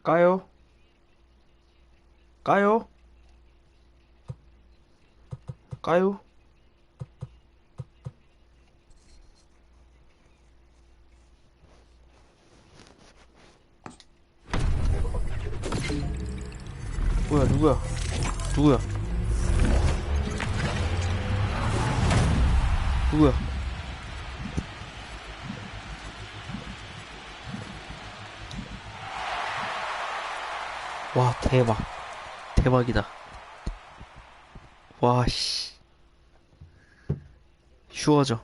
까요? 까요? 까요? 뭐야, 누구야? 누구야? 누구야? 와, 대박. 대박이다. 와, 씨. 쉬워져.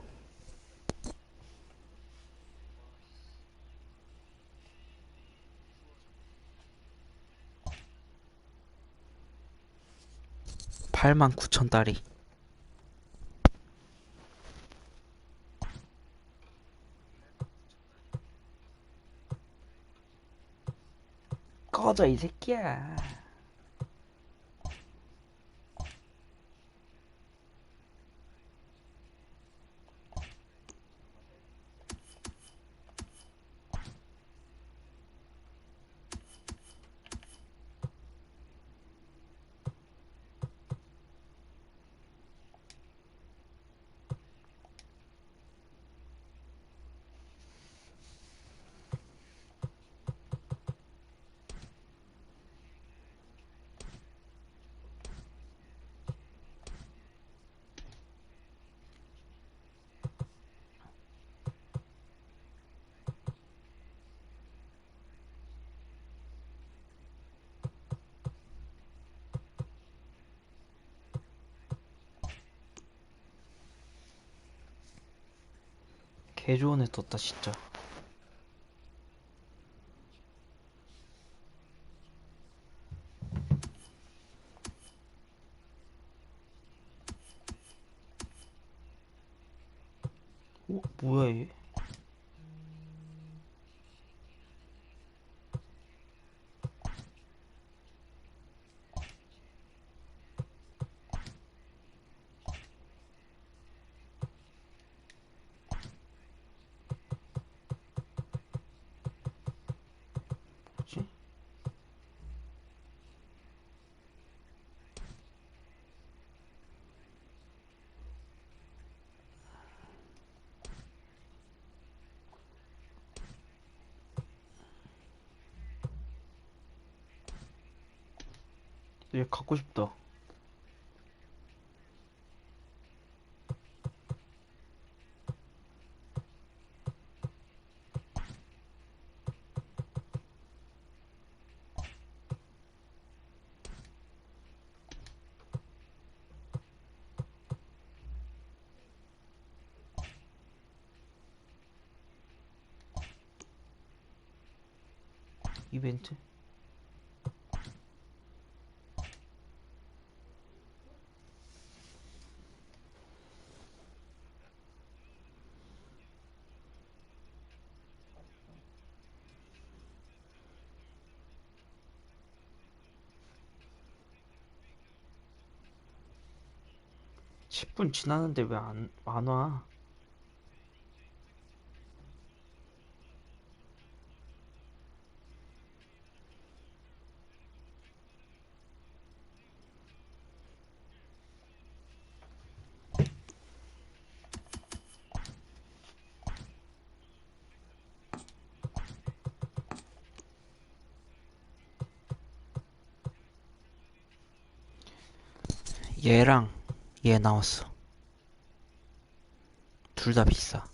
89,000달이. 꺼져, 이 새끼야. 개 좋은 애 떴다, 진짜. 뭐야, 얘? 뭐지? 얘 갖고 싶다. 이벤트? 10분 지났는데 왜 안 와? 얘랑 얘 나왔어. 둘 다 비싸.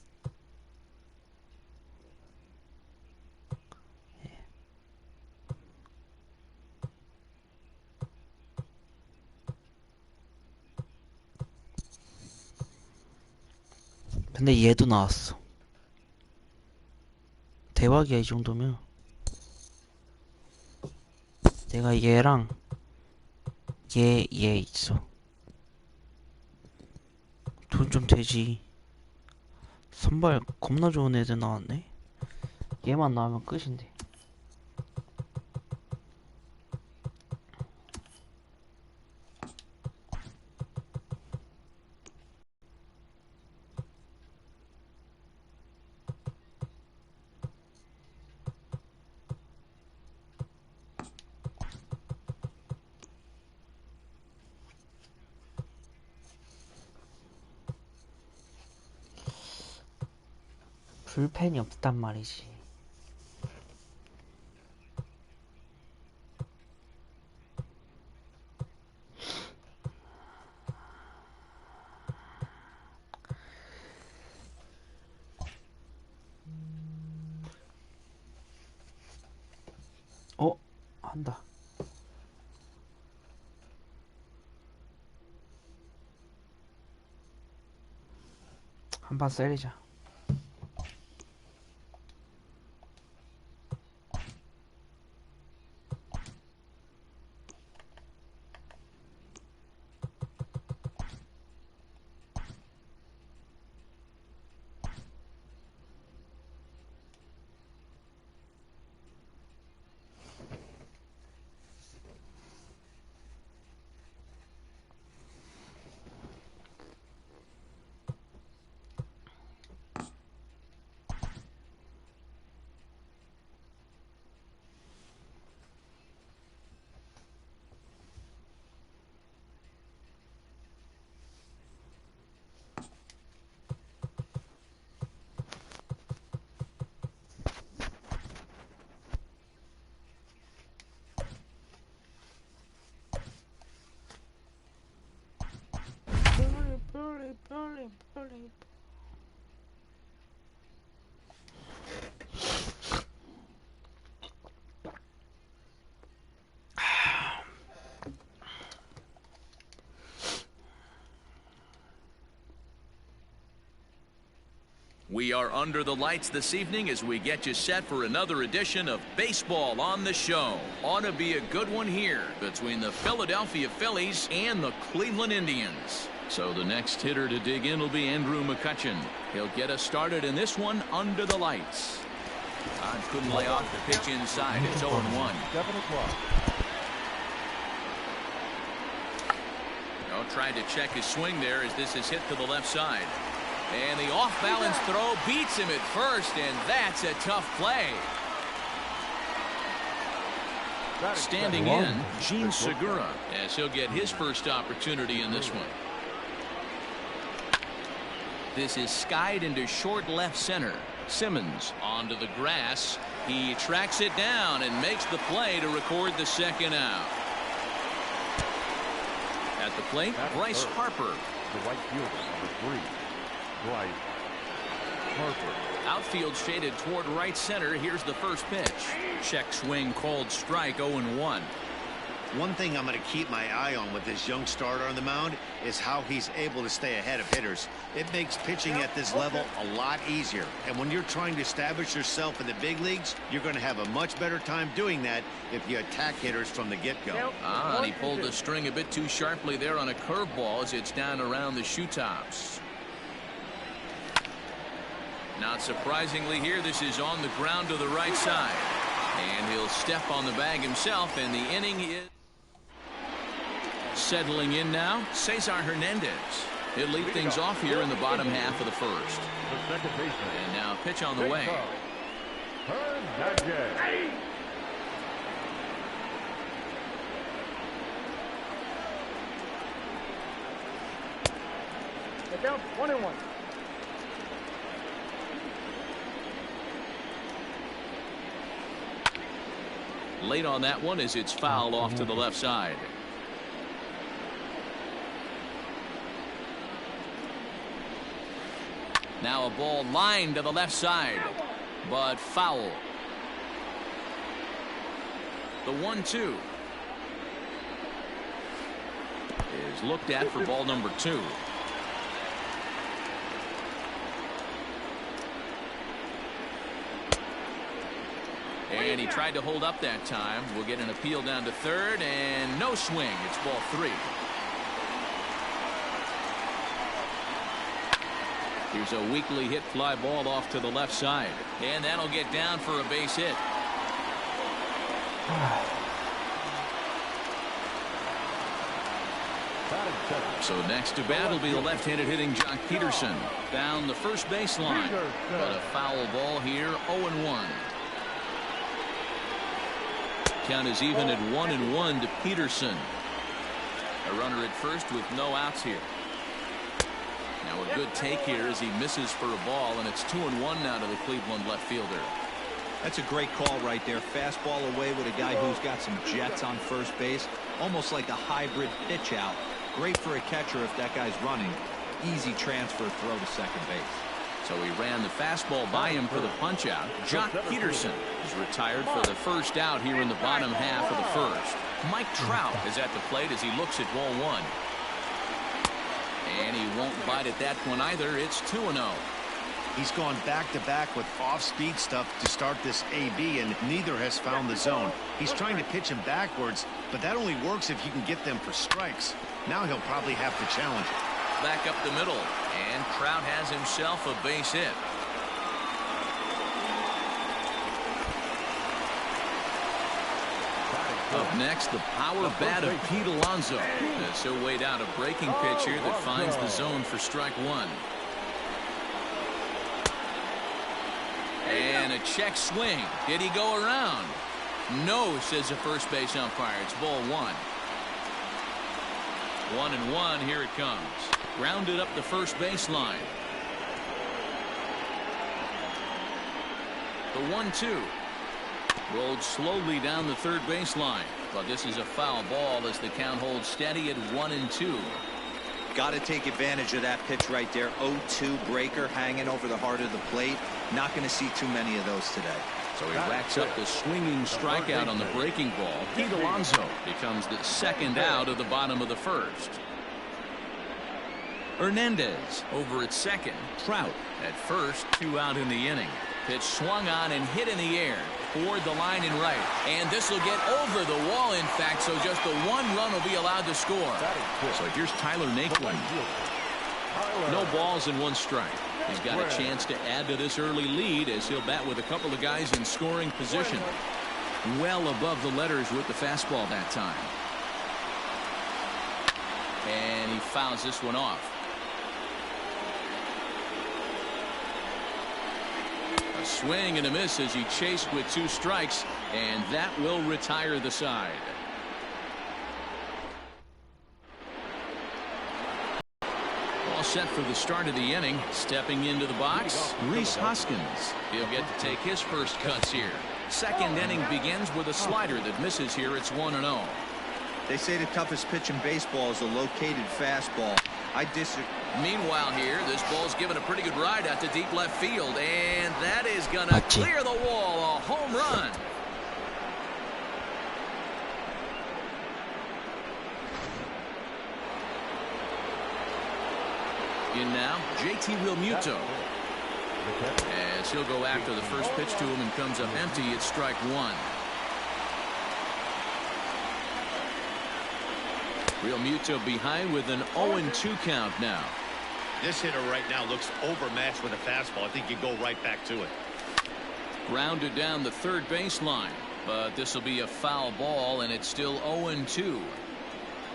근데 얘도 나왔어. 대박이야, 이 정도면. 내가 얘랑 얘 있어. 돈 좀 되지. 선발 겁나 좋은 애들 나왔네. 얘만 나오면 끝인데. 불펜이 없단 말이지. 한다. 한판 때리자. 빨리. We are under the lights this evening as we get you set for another edition of Baseball on the Show. Ought to be a good one here between the Philadelphia Phillies and the Cleveland Indians. So the next hitter to dig in will be Andrew McCutchen. He'll get us started in this one under the lights. Dodge couldn't lay off the pitch inside. It's 0-1. 7 o'clock. Tried to check his swing there as this is hit to the left side. And the off-balance throw beats him at first, and that's a tough play. Standing in, Gene Segura, as he'll get his first opportunity in this one. This is skied into short left center. Simmons onto the grass. He tracks it down and makes the play to record the second out. At the plate, Bryce Harper. The right fielder, number 3. Bryce Harper. Outfield shaded toward right center. Here's the first pitch. Check swing called strike. 0-1. One thing I'm going to keep my eye on with this young starter on the mound is how he's able to stay ahead of hitters. It makes pitching at this level a lot easier. And when you're trying to establish yourself in the big leagues, you're going to have a much better time doing that if you attack hitters from the get-go. And he pulled the string a bit too sharply there on a curveball as it's down around the shoe tops. Not surprisingly here, this is on the ground to the right side. And he'll step on the bag himself, and the inning is settling in now. Cesar Hernandez. He'll lead things off here in the bottom half of the first. The second baseman. And now pitch on the way. Hernandez. Get down 1-1. Late on that one as it's fouled off to the left side. Now a ball lined to the left side, but foul. The 1-2 is looked at for ball number 2. And he tried to hold up that time. We'll get an appeal down to third, and no swing. It's ball 3. Here's a weakly hit fly ball off to the left side. And that'll get down for a base hit. So next to bat will be the left-handed hitting Jock Peterson. Down the first baseline. But a foul ball here, 0-1. Count is even at 1-1 to Peterson. A runner at first with no outs here. Now a good take here as he misses for a ball, and it's 2-1 now to the Cleveland left fielder. That's a great call right there. Fastball away with a guy who's got some jets on first base. Almost like a hybrid pitch out. Great for a catcher if that guy's running. Easy transfer throw to second base. So he ran the fastball by him for the punch out. Jock Peterson is retired for the first out here in the bottom half of the first. Mike Trout is at the plate as he looks at ball one. And he won't bite at that one either. It's 2-0. He's gone back-to-back with off-speed stuff to start this AB, and neither has found the zone. He's trying to pitch him backwards, but that only works if you can get them for strikes. Now he'll probably have to challenge it. Back up the middle, and Trout has himself a base hit. Up next, the power bat of Pete Alonso. As he'll wait out a breaking pitch here that finds the zone for strike one. And a check swing. Did he go around? No, says the first base umpire. It's ball one. 1-1. Here it comes. Grounded up the first baseline. The 1-2. Rolled slowly down the third baseline. But this is a foul ball as the count holds steady at 1-2. Got to take advantage of that pitch right there. 0-2 breaker hanging over the heart of the plate. Not going to see too many of those today. So he racks up the swinging strikeout on the breaking ball. Pete Alonso becomes the second out of the bottom of the first. Hernandez over at second. Trout at first. 2 out in the inning. Pitch swung on and hit in the air toward the line and right. And this will get over the wall, in fact, so just the 1 run will be allowed to score. So here's Tyler Naquin. No balls and 1 strike. He's got a chance to add to this early lead as he'll bat with a couple of guys in scoring position. Well above the letters with the fastball that time. And he fouls this one off. A swing and a miss as he chased with 2 strikes, and that will retire the side. All set for the start of the inning. Stepping into the box, Rhys Hoskins. He'll get to take his first cuts here. Second inning begins with a slider that misses here. It's 1-0. They say the toughest pitch in baseball is a located fastball. I disagree. Meanwhile here, this ball's given a pretty good ride out to deep left field, and that is going to clear the wall. A home run. In now, JT Realmuto. As he'll go after the first pitch to him and comes up empty. It's strike one. Realmuto behind with an 0-2 count now. This hitter right now looks overmatched with a fastball. I think you go right back to it. Grounded down the third baseline, but this will be a foul ball, and it's still 0-2.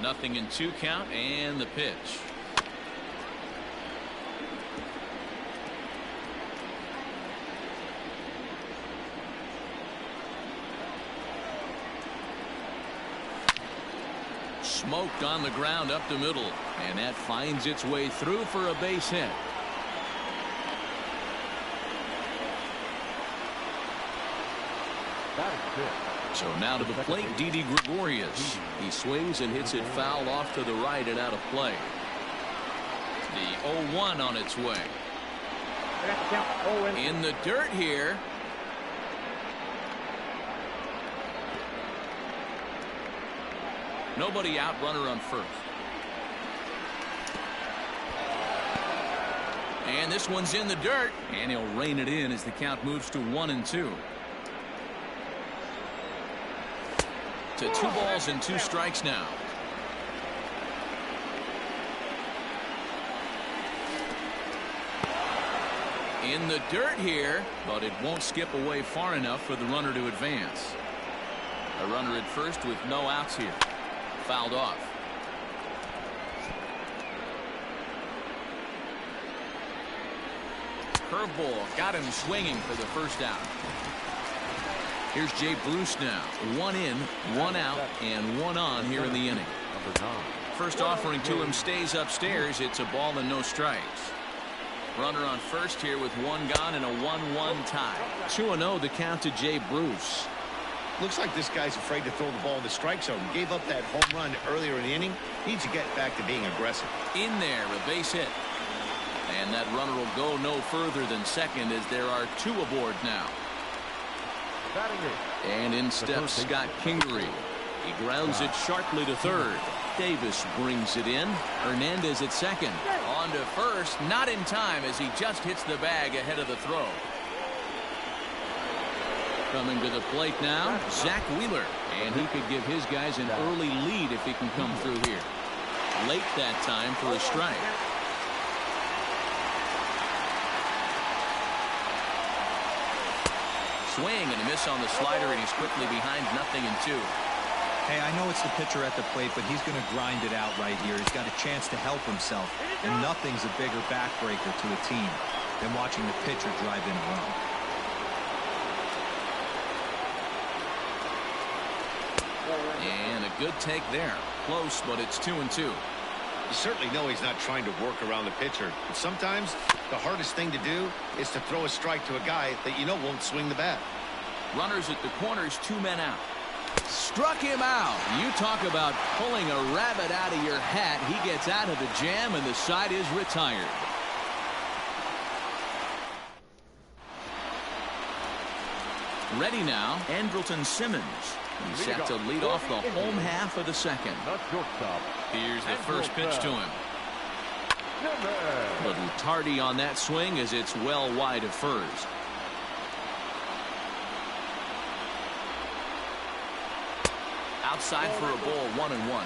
Nothing in 2 count, and the pitch. Smoked on the ground up the middle, and that finds its way through for a base hit. So now to the plate, Didi Gregorius. He swings and hits it foul off to the right and out of play. The 0-1 on its way. In the dirt here. Nobody out, runner on first. And this one's in the dirt, and he'll rein it in as the count moves to 1-2. To 2 balls and 2 strikes now. In the dirt here, but it won't skip away far enough for the runner to advance. A runner at first with no outs here. Fouled off. Curveball got him swinging for the first out. Here's Jay Bruce now. 1 in, 1 out, and 1 on here in the inning. First offering to him stays upstairs. It's a ball and no strikes. Runner on first here with one gone and a 1-1 tie. 2-0 the count to Jay Bruce. Looks like this guy's afraid to throw the ball in the strike zone. Gave up that home run earlier in the inning. Needs to get back to being aggressive. In there, a base hit. And that runner will go no further than second as there are two aboard now. And in steps Scott Kingery. He grounds it sharply to third. Davis brings it in. Hernandez at second. On to first. Not in time as he just hits the bag ahead of the throw. Coming to the plate now, Zach Wheeler. And he could give his guys an early lead if he can come through here. Late that time for a strike. Swing and a miss on the slider, and he's quickly behind 0-2. Hey, I know it's the pitcher at the plate, but he's going to grind it out right here. He's got a chance to help himself, and nothing's a bigger backbreaker to a team than watching the pitcher drive in a run. And a good take there. Close, but it's 2-2. You certainly know he's not trying to work around the pitcher. But sometimes the hardest thing to do is to throw a strike to a guy that you know won't swing the bat. Runners at the corners, 2 men out. Struck him out. You talk about pulling a rabbit out of your hat. He gets out of the jam, and the side is retired. Ready now, Andrelton Simmons. He's set to lead off the home half of the second. Here's the first pitch to him. A little tardy on that swing as it's well wide of first. Outside for a ball, 1-1.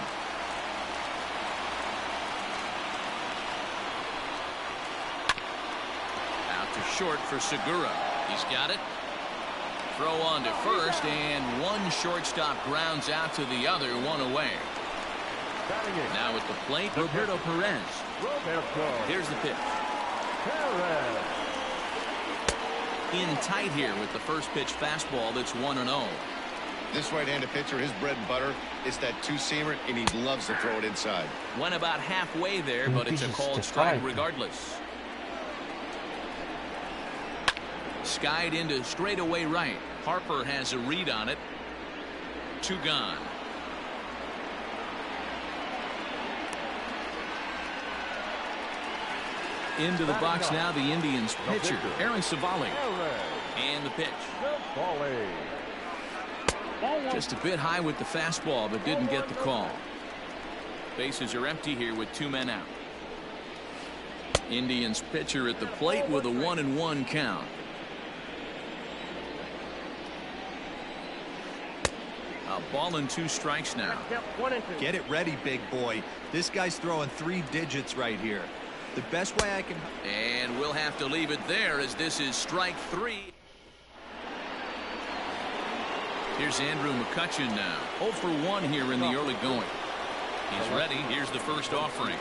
Out to short for Segura. He's got it. Throw on to first, and one shortstop grounds out to the other, 1 away. Now at the plate, Roberto Perez. Here's the pitch. In tight here with the first pitch fastball that's 1-0. This right-handed pitcher, his bread and butter is that two-seamer, and he loves to throw it inside. Went about halfway there, but it's a called strike regardless. Skied into straightaway right. Harper has a read on it. 2 gone. Into the box now, the Indians pitcher, Aaron Savali. And the pitch. Just a bit high with the fastball, but didn't get the call. Bases are empty here with 2 men out. Indians pitcher at the plate with a 1-1 count. A ball and 2 strikes now. Get it ready, big boy. This guy's throwing 3 digits right here. The best way I can... And we'll have to leave it there as this is strike 3. Here's Andrew McCutchen now. 0 for 1 here in the early going. He's ready. Here's the first offering.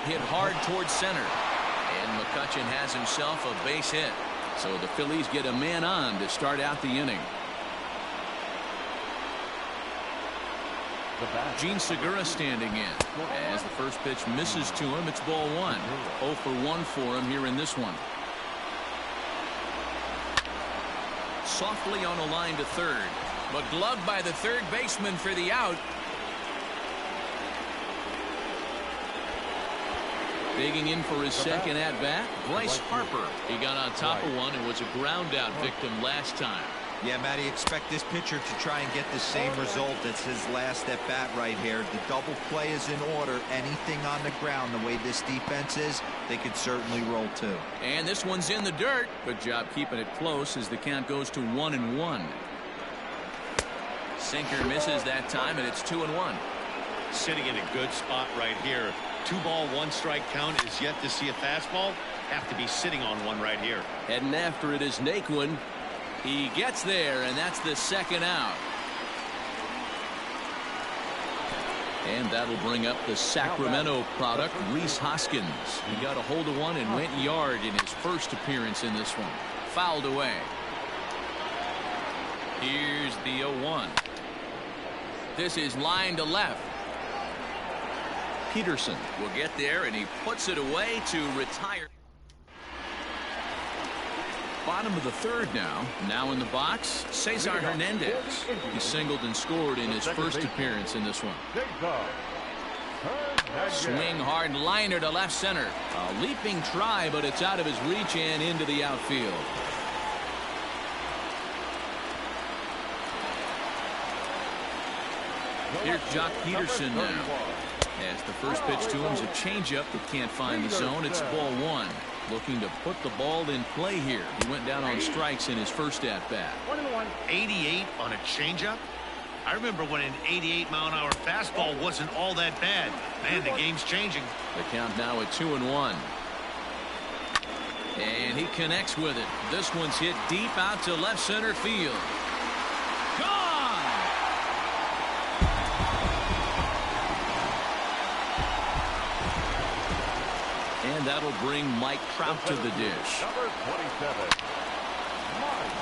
Hit hard towards center. And McCutchen has himself a base hit. So the Phillies get a man on to start out the inning. Gene Segura standing in. As the first pitch misses to him, it's ball 1. 0 for 1 for him here in this one. Softly on a line to third, but gloved by the third baseman for the out. Digging in for his second at-bat, Bryce Harper. He got on top of one and was a ground-out victim last time. Yeah, Matty, expect this pitcher to try and get the same result as his last at-bat right here. The double play is in order. Anything on the ground, the way this defense is, they could certainly roll too. And this one's in the dirt. Good job keeping it close as the count goes to 1-1. Sinker misses that time, and it's 2-1. Sitting in a good spot right here. 2-ball, 1-strike count is yet to see a fastball. Have to be sitting on one right here. Heading after it is Naquin. He gets there, and that's the second out. And that'll bring up the Sacramento product, Rhys Hoskins. He got a hold of one and went yard in his first appearance in this one. Fouled away. Here's the 0-1. This is line to left. Peterson will get there, and he puts it away to retire. Bottom of the third now. Now in the box, Cesar Hernandez. He singled and scored in his first appearance in this one. Swing hard liner to left center. A leaping try, but it's out of his reach and into the outfield. Here's Jock Peterson now. As the first pitch to him is a changeup that can't find the zone. It's ball one. Looking to put the ball in play here. He went down on strikes in his first at-bat. 88 on a changeup? I remember when an 88-mile-an-hour fastball wasn't all that bad. Man, the game's changing. The count now at 2-1. And he connects with it. This one's hit deep out to left center field. Gone! And that'll bring Mike Trout to the dish. Number 27. Mike.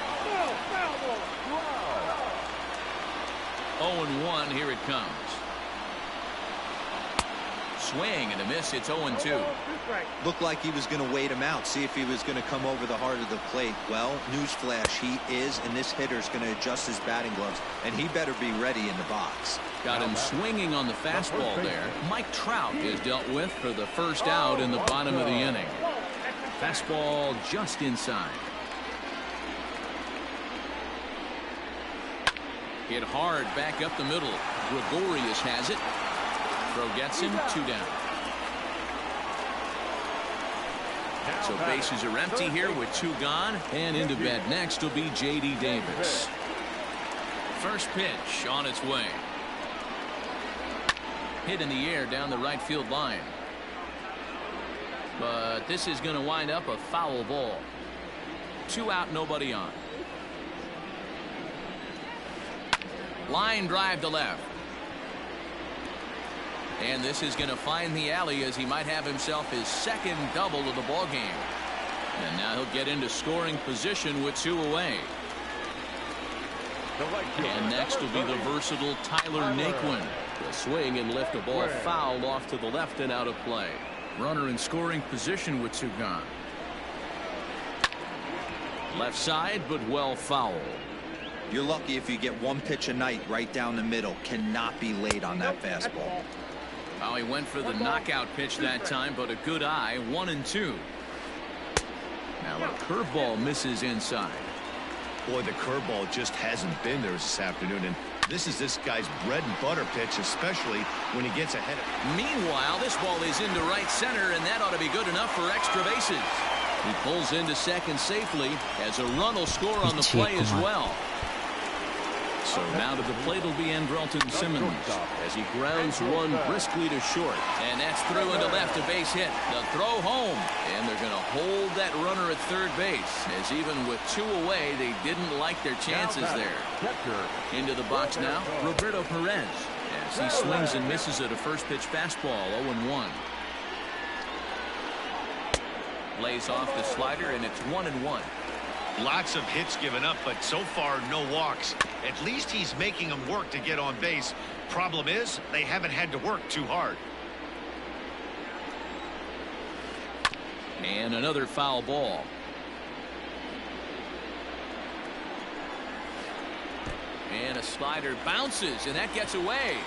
0-1, here it comes. Swing and a miss. It's 0-2. Looked like he was going to wait him out, see if he was going to come over the heart of the plate. Well, newsflash, he is, and this hitter's going to adjust his batting gloves, and he better be ready in the box. Got him swinging on the fastball there. Mike Trout is dealt with for the first out in the bottom of the inning. Fastball just inside. Hit hard back up the middle. Gregorius has it. Throw gets him. 2 down. So bases are empty here with 2 gone. And into bat next will be J.D. Davis. First pitch on its way. Hit in the air down the right field line. But this is going to wind up a foul ball. 2 out, nobody on. Line drive to left. And this is going to find the alley as he might have himself his second double of the ball game. And now he'll get into scoring position with 2 away. And next will be the versatile Tyler Naquin. The swing and lift a ball fouled off to the left and out of play. Runner in scoring position with 2 gone. Left side, but well fouled. You're lucky if you get 1 pitch a night right down the middle. Cannot be late on that fastball. Well, he went for the knockout pitch that time, but a good eye. 1-2. Now a curveball misses inside. Boy, the curveball just hasn't been there this afternoon, and this is this guy's bread and butter pitch, especially when he gets ahead of. Meanwhile, this ball is into right center, and that ought to be good enough for extra bases. He pulls into second safely as a run will score on the play as well. So now to the plate will be Andrelton Simmons as he grounds one briskly to short. And that's through into left, a base hit. The throw home. And they're going to hold that runner at third base, as even with 2 away, they didn't like their chances there. Into the box now, Roberto Perez, as he swings and misses at a first pitch fastball. 0-1. Lays off the slider, and it's 1-1. Lots of hits given up, but so far no walks. At least he's making them work to get on base. Problem is, they haven't had to work too hard. And another foul ball. And a slider bounces, and that gets away.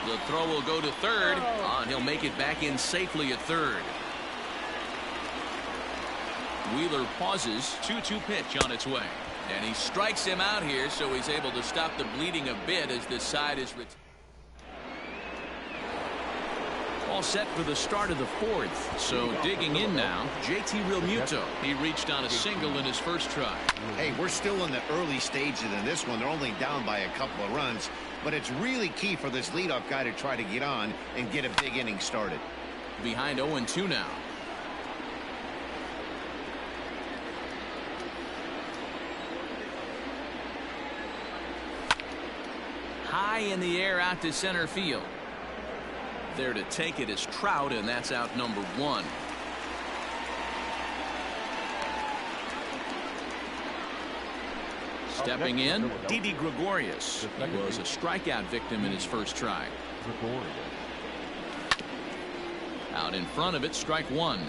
The throw will go to third, and he'll make it back in safely at third. Wheeler pauses. 2-2 pitch on its way. And he strikes him out here, so he's able to stop the bleeding a bit as this side is all set for the start of the 4th. So digging in now, JT Realmuto. He reached on a single in his first try. Hey, we're still in the early stages in this one. They're only down by a couple of runs, but it's really key for this leadoff guy to try to get on and get a big inning started. Behind 0-2 now. High in the air out to center field. There to take it is Trout, and that's out number 1. Stepping in, Didi Gregorius. He was a strikeout victim in his first try. Out in front of it, strike one.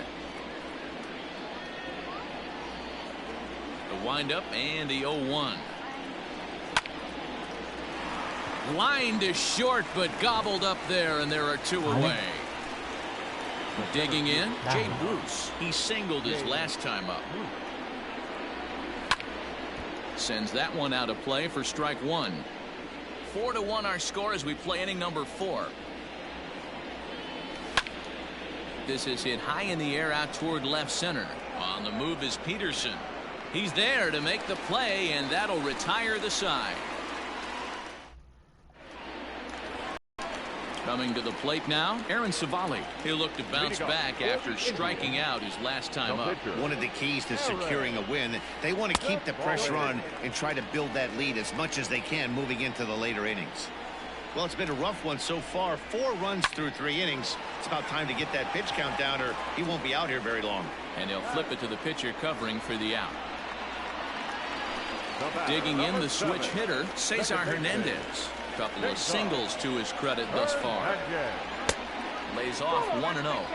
The windup and the 0-1. Line to short, but gobbled up there, and there are two away. Digging in, Jay Bruce. He singled his last time up. Sends that one out of play for strike one. 4-1 our score as we play inning number 4. This is hit high in the air out toward left center. On the move is Peterson. He's there to make the play, and that'll retire the side. Coming to the plate now, Aaron Civale. He'll look to bounce back after striking out his last time up. One of the keys to securing a win, they want to keep the pressure on and try to build that lead as much as they can moving into the later innings. Well, it's been a rough one so far. 4 runs through 3 innings. It's about time to get that pitch count down, or he won't be out here very long. And they'll flip it to the pitcher covering for the out. Digging in, the switch hitter, Cesar Hernandez. Couple of singles to his credit thus far. Lays off 1-0.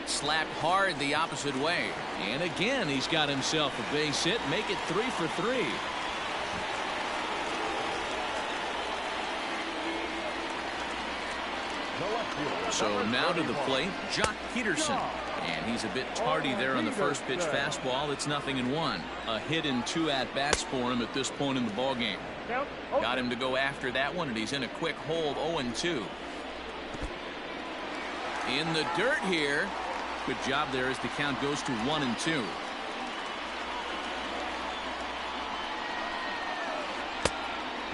Slapped hard the opposite way. And again, he's got himself a base hit. Make it 3 for 3. So now to the plate, Jock Peterson. And he's a bit tardy there on the first pitch fastball. It's 0-1. A hit in 2 at-bats for him at this point in the ballgame. Got him to go after that one, and he's in a quick hold, 0-2. In the dirt here. Good job there as the count goes to 1-2.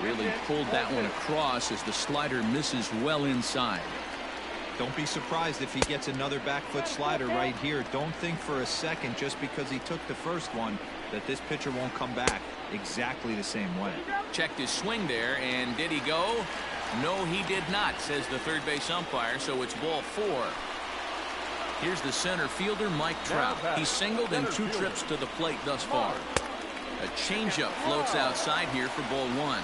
Really pulled that one across as the slider misses well inside. Don't be surprised if he gets another back foot slider right here. Don't think for a second, just because he took the first one, that this pitcher won't come back exactly the same way. Checked his swing there, and did he go? No, he did not, says the third base umpire, so it's ball 4. Here's the center fielder, Mike Trout. He's singled in 2 trips to the plate thus far. A changeup floats outside here for ball 1.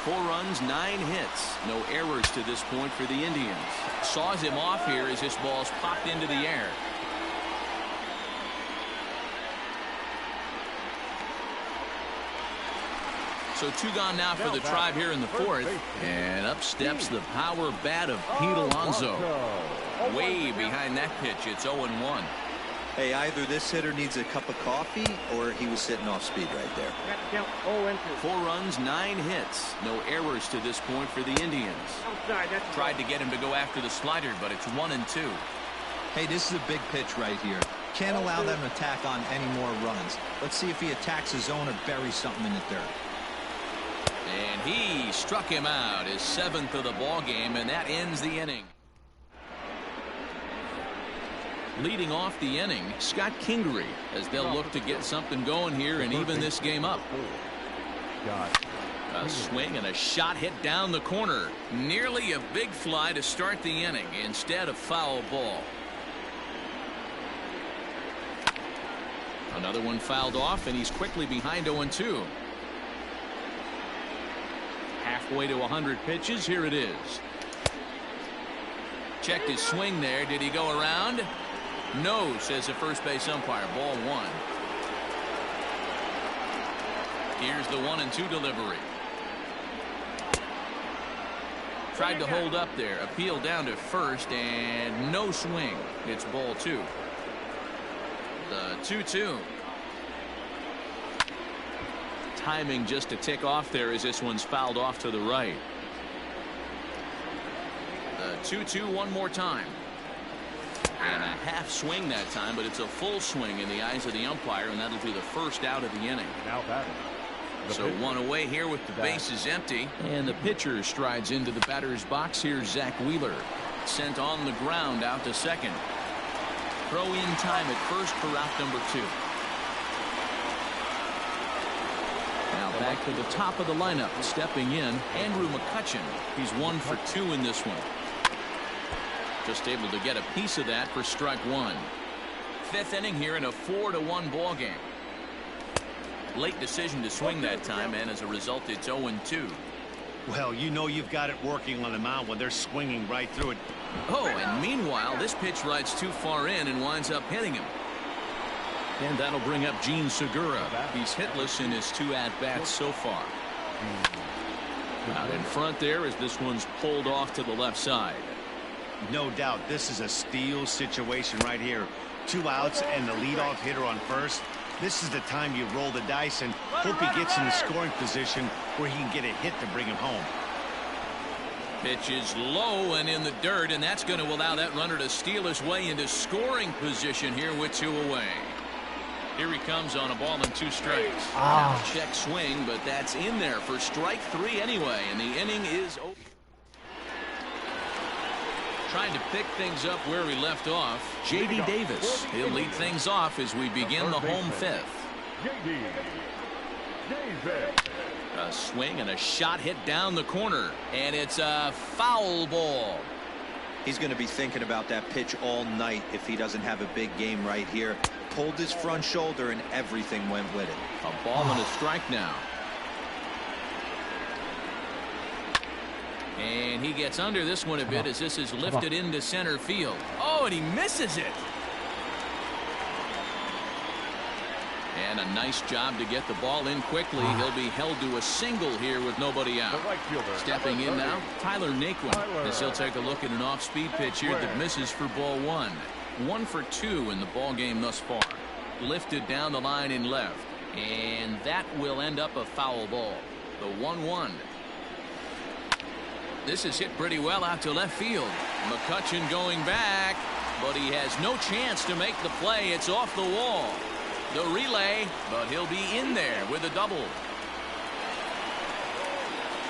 4 runs, 9 hits. No errors to this point for the Indians. Saws him off here as this ball's popped into the air. So 2 gone now for the Tribe here in the 4th. And up steps the power bat of Pete Alonso. Way behind that pitch. It's 0-1. Hey, either this hitter needs a cup of coffee or he was sitting off speed right there. 4 runs, 9 hits. No errors to this point for the Indians. Tried to get him to go after the slider, but it's 1-2. Hey, this is a big pitch right here. Can't allow them to tack on any more runs. Let's see if he attacks his zone or buries something in the dirt. And he struck him out, his 7th of the ball game, and that ends the inning. Leading off the inning, Scott Kingery, as they'll look to get something going here and even this game up. A swing and a shot hit down the corner. Nearly a big fly to start the inning. Instead, a foul ball. Another one fouled off, and he's quickly behind 0-2. Halfway to 100 pitches. Here it is. Checked his swing there. Did he go around? No, says the first base umpire. Ball 1. Here's the 1-2 delivery. Tried to hold up there. Appeal down to first, and no swing. It's ball 2. The 2-2. Timing just a tick off there as this one's fouled off to the right. The 2-2 one more time. And a half swing that time, but it's a full swing in the eyes of the umpire, and that'll be the first out of the inning. So 1 away here with the bases empty, and the pitcher strides into the batter's box. Here's Zach Wheeler, sent on the ground out to second. Throw in time at first for out number 2. Now back to the top of the lineup, stepping in, Andrew McCutchen. He's 1 for 2 in this one. Just able to get a piece of that for strike 1. 5th inning here in a 4-1 ball game. Late decision to swing that time, and as a result, it's 0-2. Well, you know you've got it working on the mound when they're swinging right through it. Oh, and meanwhile, this pitch rides too far in and winds up hitting him. And that'll bring up Gene Segura. He's hitless in his 2 at-bats so far. Out in front there as this one's pulled off to the left side. No doubt this is a steal situation right here. 2 outs and the leadoff hitter on first. This is the time you roll the dice and hope he gets in the scoring position where he can get a hit to bring him home. Pitch is low and in the dirt, and that's going to allow that runner to steal his way into scoring position here with 2 away. Here he comes on a ball and 2 strikes. Now check swing, but that's in there for strike 3 anyway, and the inning is over. Trying to pick things up where we left off, J.D. Davis. He'll lead things off as we begin the home 5th. J.D. Davis. A swing and a shot hit down the corner, and it's a foul ball. He's going to be thinking about that pitch all night if he doesn't have a big game right here. Pulled his front shoulder and everything went with it. A ball and a strike now. And he gets under this one a bit as this is lifted into center field. Oh, and he misses it. And a nice job to get the ball in quickly. He'll be held to a single here with nobody out. Stepping in now, Tyler Naquin, as he'll take a look at an off-speed pitch here that misses for ball 1. 1 for 2 in the ball game thus far. Lifted down the line in left. And that will end up a foul ball. The 1-1. This is hit pretty well out to left field. McCutchen going back, but he has no chance to make the play. It's off the wall. The relay, but he'll be in there with a double.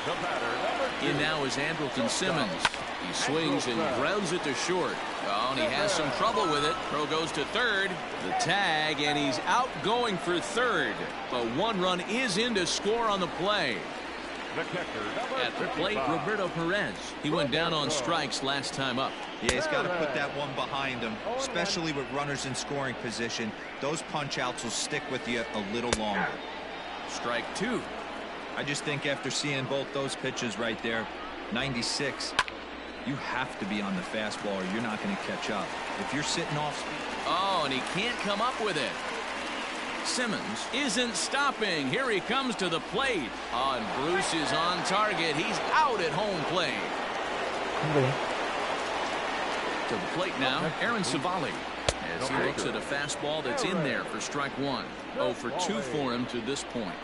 The batter, In now is Andrelton Simmons. He swings and grounds it to short. Oh, and he has some trouble with it. Throw goes to third. The tag, and he's out going for third. But 1 run is in to score on the play. the catcher, At the plate, Roberto Perez. He went down on strikes last time up. Yeah, he's got to put that one behind him, especially with runners in scoring position. Those punch outs will stick with you a little longer. Strike 2. I just think after seeing both those pitches right there, 96, you have to be on the fastball or you're not going to catch up. If you're sitting off speed. Oh, and he can't come up with it. Simmons isn't stopping. Here he comes to the plate. Oh, and Bruce is on target. He's out at home plate. To the plate now, Aaron Savali, as he looks at a fastball that's in there for strike 1. 0 for 2 for him to this point.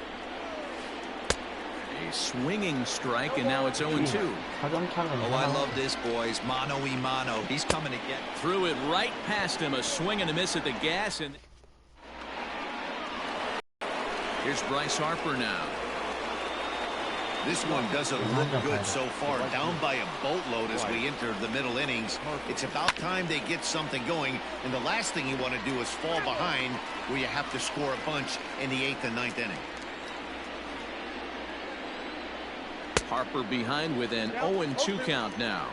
A swinging strike, and now it's 0-2. Oh, I love this, boys. Mano-y-mano. He's coming to get. Threw it right past him. A swing and a miss at the gas. And here's Bryce Harper now. This one doesn't look good so far. Down by a boatload as we enter the middle innings. It's about time they get something going, and the last thing you want to do is fall behind where you have to score a bunch in the 8th and 9th inning. Harper behind with an 0-2 count now.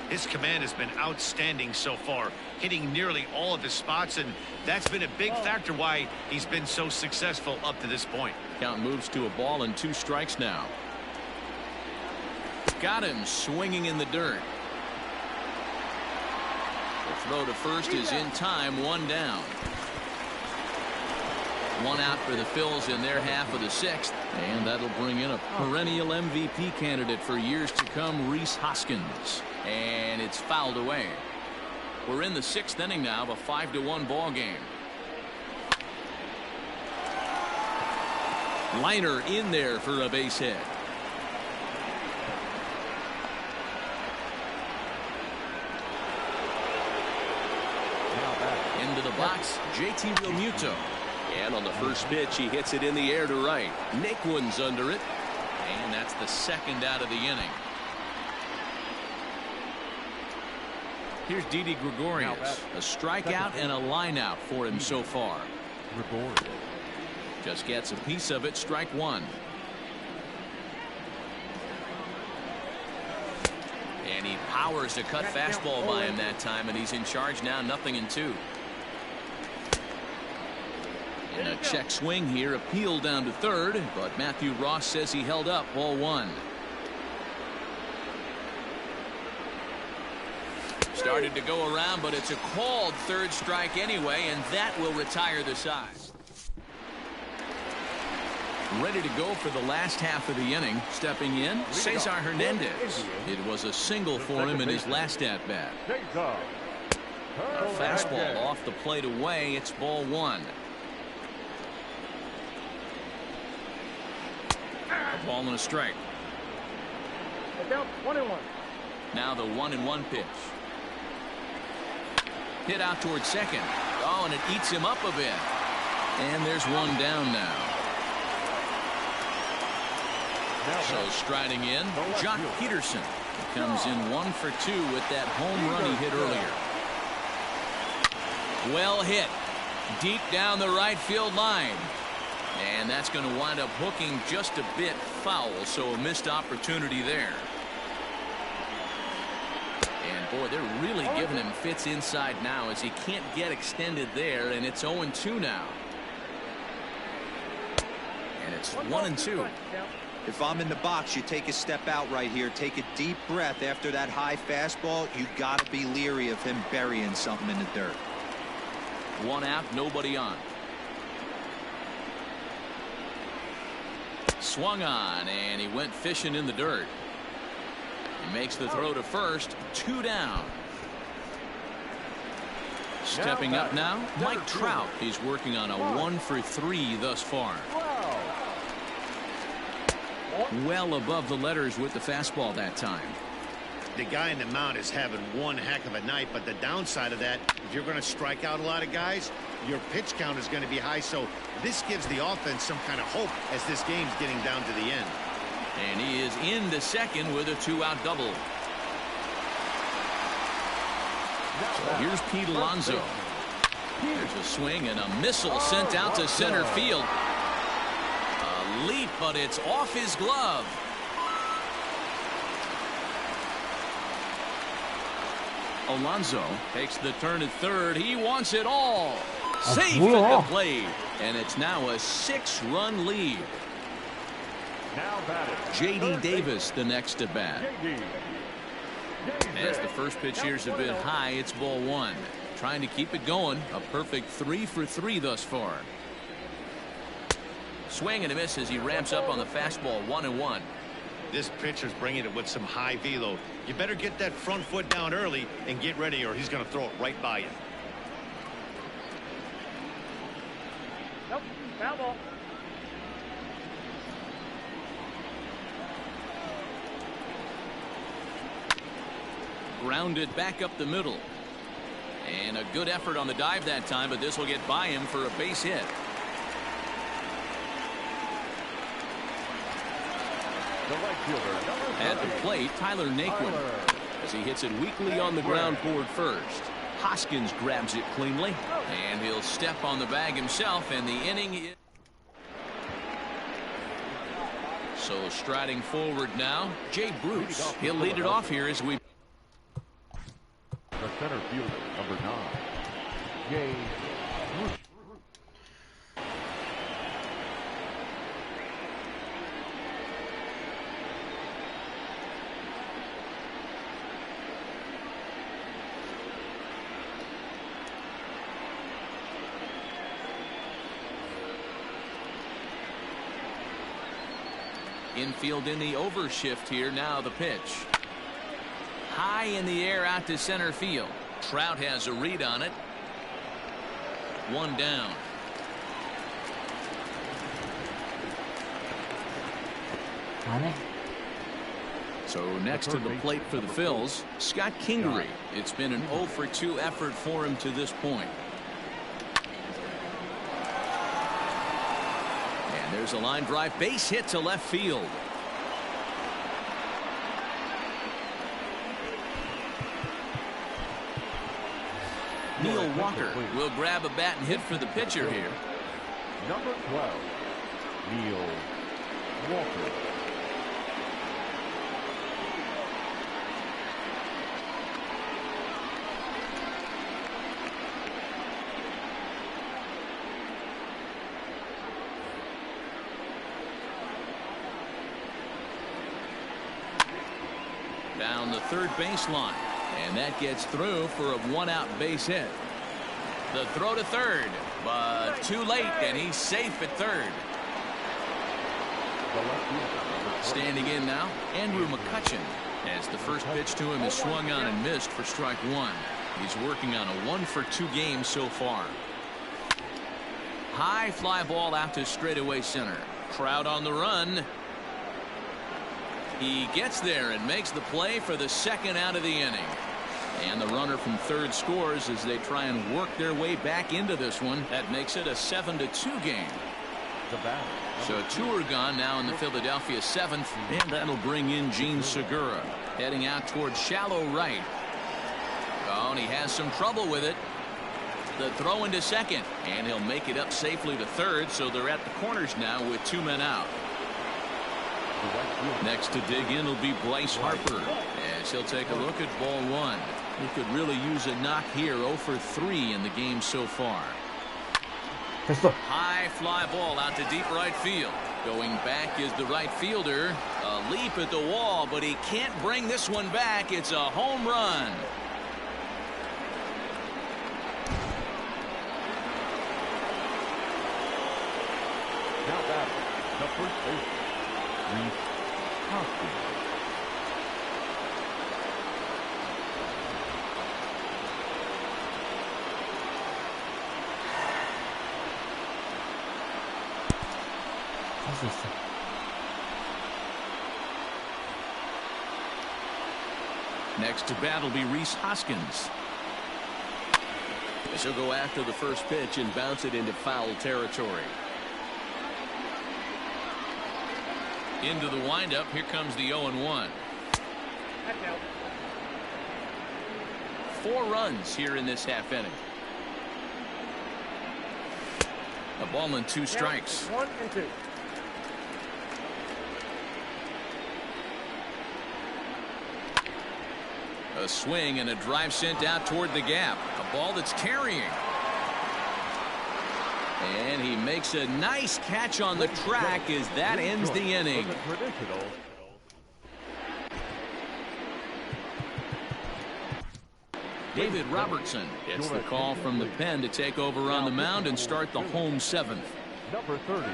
His command has been outstanding so far, hitting nearly all of his spots, and that's been a big factor why he's been so successful up to this point. Count moves to a ball and 2 strikes now. Got him swinging in the dirt. The throw to first is in time, 1 down. 1 out for the Phils in their half of the 6th, and that'll bring in a perennial MVP candidate for years to come, Rhys Hoskins, and it's fouled away. We're in the 6th inning now of a 5-1 ball game. Liner in there for a base hit. Into the box, JT Realmuto. And on the first pitch, he hits it in the air to right. Naquin's under it. And that's the 2nd out of the inning. Here's Didi Gregorius. A strikeout and a lineout for him so far. Just gets a piece of it, strike 1. And he powers a cut fastball by him that time, and he's in charge now, 0-2. And a check swing here, appealed down to third, but Matthew Ross says he held up, ball 1. Started to go around, but it's a called third strike anyway, and that will retire the side. Ready to go for the last half of the inning. Stepping in, Cesar Hernandez. It was a single for him in his last at-bat. A fastball off the plate away. It's ball one. A ball and a strike. Down 1-1. Now the 1-1 pitch. Hit out towards second. Oh, and it eats him up a bit. And there's one down now. So striding in, Jock Peterson comes in 1 for 2 with that home run he hit earlier. Well hit. Deep down the right field line. And that's going to wind up hooking just a bit foul, so a missed opportunity there. And boy, they're really giving him fits inside now as he can't get extended there, and it's 0-2 now. And it's 1-2. If I'm in the box, you take a step out right here. Take a deep breath after that high fastball. You got to be leery of him burying something in the dirt. One out, nobody on. Swung on, and he went fishing in the dirt. He makes the throw to first. 2 down. Stepping up now, Mike Trout. He's working on a 1 for 3 thus far. Well above the letters with the fastball that time. The guy in the mound is having one heck of a night, but the downside of that, if you're going to strike out a lot of guys, your pitch count is going to be high. So this gives the offense some kind of hope as this game's getting down to the end. And he is into second with a 2-out double. So here's Pete Alonso. There's a swing and a missile sent out to center field. A leap, but it's off his glove. Alonso takes the turn at third. He wants it all. Safe at the plate. And it's now a 6-run lead. Now batting. J.D. Davis the next at bat. As the first pitch here's a bit high, it's ball one. Trying to keep it going. A perfect 3 for 3 thus far. Swing and a miss as he ramps up on the fastball. 1-1. This pitcher's bringing it with some high velo. You better get that front foot down early and get ready, or he's going to throw it right by you. Nope, foul ball. Grounded back up the middle. And a good effort on the dive that time, but this will get by him for a base hit. The right fielder, number At the 30. plate, Tyler Naquin, as he hits it weakly on the ground toward first. Hoskins grabs it cleanly, and he'll step on the bag himself, and the inning is... So striding forward now, Jay Bruce. He'll lead it off here as we... The center fielder, number 9, Jay Bruce. Infield in the overshift here. Now the pitch. High in the air out to center field. Trout has a read on it. 1 down. So next to the plate for the Phils, Scott Kingery. It's been an 0 for 2 effort for him to this point. And there's a line drive base hit to left field. Neil Walker will grab a bat and hit for the pitcher here. Number 12, Neil Walker. Down the third baseline. And that gets through for a one-out base hit. The throw to third, but too late, and he's safe at third. Standing in now, Andrew McCutchen, as the first pitch to him is swung on and missed for strike one. He's working on a 1-for-2 game so far. High fly ball out to straightaway center. Crowd on the run. He gets there and makes the play for the second out of the inning. And the runner from third scores as they try and work their way back into this one. That makes it a 7-2 game. So two are gone now in the Philadelphia seventh, and that'll bring in Gene Segura, heading out towards shallow right. Oh, and he has some trouble with it. The throw into second, and he'll make it up safely to third, so they're at the corners now with 2 men out. Next to dig in will be Bryce Harper, as he'll take a look at ball one. He could really use a knock here. 0 for 3 in the game so far. High fly ball out to deep right field. Going back is the right fielder. A leap at the wall, but he can't bring this one back. It's a home run. Now batting, the first baseman, Rhys Hoskins. Next to bat will be Rhys Hoskins. This will go after the first pitch and bounce it into foul territory. Into the windup. Here comes the 0-1. 4 runs here in this half inning. A ball and 2 strikes. 1 and 2. A swing and a drive sent out toward the gap. A ball that's carrying. And he makes a nice catch on the track as that ends the inning. David Robertson gets the call from the pen to take over on the mound and start the home 7th. Number 30.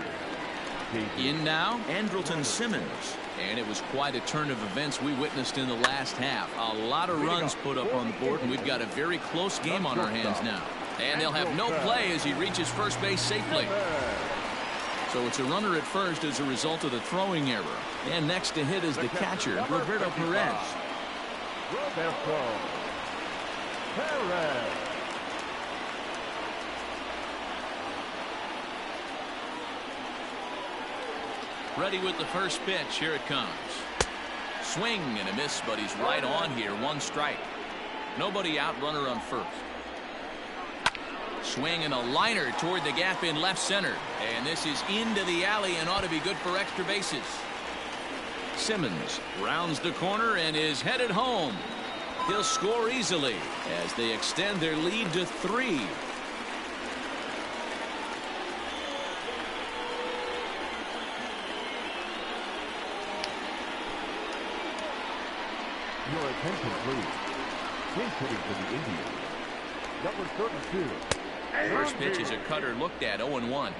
In now, Andrelton Simmons. And it was quite a turn of events we witnessed in the last half. A lot of runs put up on the board, and we've got a very close game on our hands now. And they'll have no play as he reaches first base safely. So it's a runner at first as a result of the throwing error. And next to hit is the catcher, Roberto Perez. Roberto Perez. Ready with the first pitch. Here it comes. Swing and a miss, but he's right on here. 1 strike. Nobody out, runner on first. Swing and a liner toward the gap in left center. And this is into the alley and ought to be good for extra bases. Simmons rounds the corner and is headed home. He'll score easily as they extend their lead to 3. Your attention, please. He's hitting for the Indians. Number 32. First pitch is a cutter looked at. 0-1.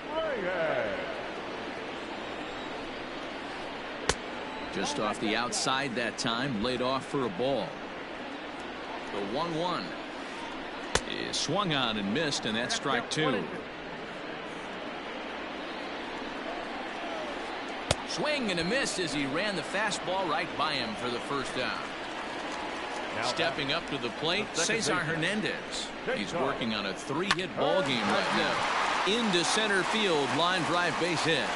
Just off the outside that time, laid off for a ball. The 1-1 is swung on and missed, and that's strike 2. Swing and a miss as he ran the fastball right by him for the first down. Stepping up to the plate, Cesar Hernandez. He's working on a 3-hit ball game right now. Into center field, line drive base hit.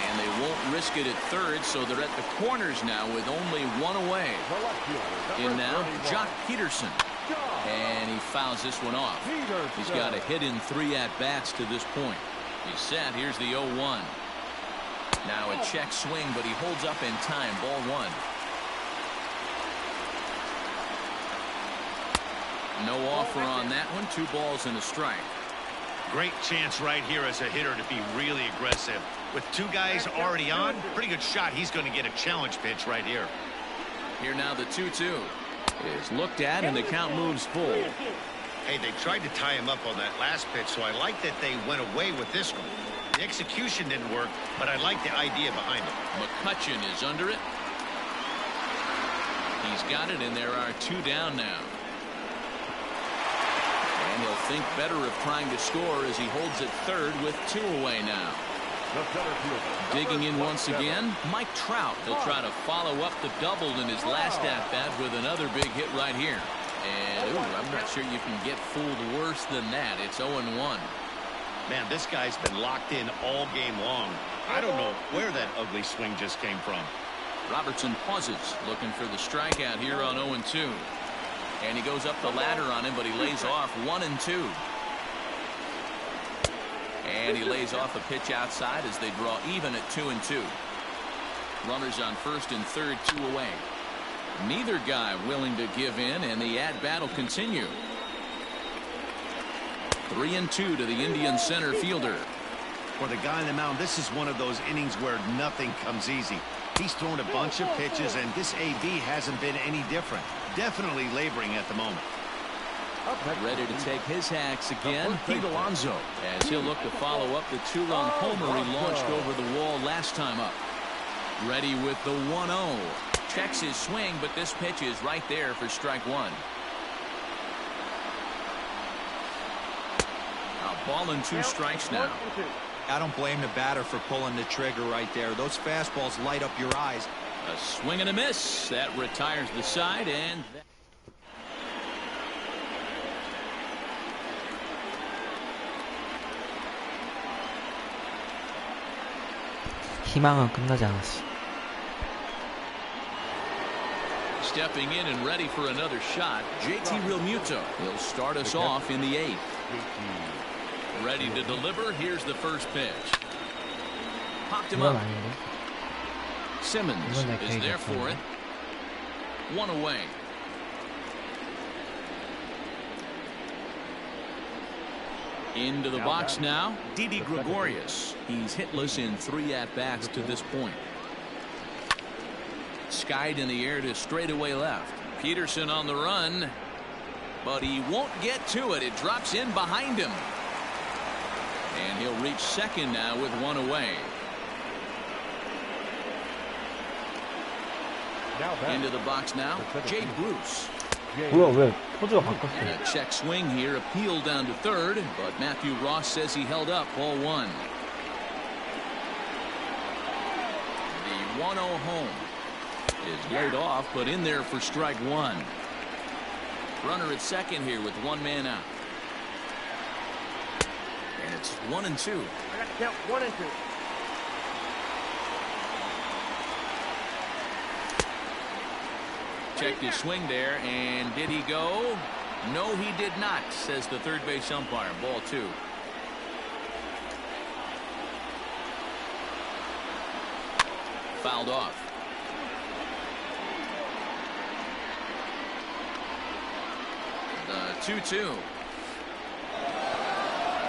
And they won't risk it at third, so they're at the corners now with only 1 away. In now, Jock Peterson. And he fouls this one off. He's got a hit in 3 at-bats to this point. He's set. Here's the 0-1. Now a check swing, but he holds up in time. Ball 1. No offer on that one. 2 balls and a strike. Great chance right here as a hitter to be really aggressive. With 2 guys already on, pretty good shot. He's going to get a challenge pitch right here. Here now the 2-2 is looked at, and the count moves full. Hey, they tried to tie him up on that last pitch, so I like that they went away with this one. The execution didn't work, but I like the idea behind it. McCutchen is under it. He's got it, and there are 2 down now. And he'll think better of trying to score as he holds it third with 2 away now. The center fielder. Digging in once again, Mike Trout. He'll try to follow up the double in his last at-bat with another big hit right here. And I'm not sure you can get fooled worse than that. It's 0-1. Man, this guy's been locked in all game long. I don't know where that ugly swing just came from. Robertson pauses, looking for the strikeout here on 0-2. And he goes up the ladder on him, but he lays off 1-2. And he lays off a pitch outside as they draw even at 2-2. Runners on first and third, 2 away. Neither guy willing to give in, and the at-bat will continue. 3-2 to the Indian center fielder. For the guy on the mound, this is one of those innings where nothing comes easy. He's thrown a bunch of pitches, and this AB hasn't been any different. Definitely laboring at the moment. Ready to take his hacks again, Pete Alonso, as he'll look to follow up the 2-run homer he launched over the wall last time up. Ready with the 1-0. Checks his swing, but this pitch is right there for strike 1. A ball and 2 strikes now. I don't blame the batter for pulling the trigger right there. Those fastballs light up your eyes. A swing and a miss. That retires the side, and 희망은 끝나지 않았어. stepping in and ready for another shot, JT Realmuto. He'll start us off in the 8th. Ready to deliver. Here's the first pitch. Popped him 이건 up. 아닌데. Simmons 이건 내 is 케이크 there for it. 1 away. Into the box now, Didi Gregorius. He's hitless in 3 at-bats to this point. Skied in the air to straightaway left. Peterson on the run, but he won't get to it. It drops in behind him. And he'll reach second now with 1 away. Into the box now, Jay Bruce. 뭐야 왜 포즈가 바뀌었어? And a check swing here, appealed down to third, but Matthew Ross says he held up ball 1. The 1-0 home is laid off, but in there for strike 1. Runner at second here with 1 man out. And it's 1-2. I got to count 1 and 2. Checked his swing there, and did he go? No, he did not, says the third base umpire. Ball 2. Fouled off. The 2-2.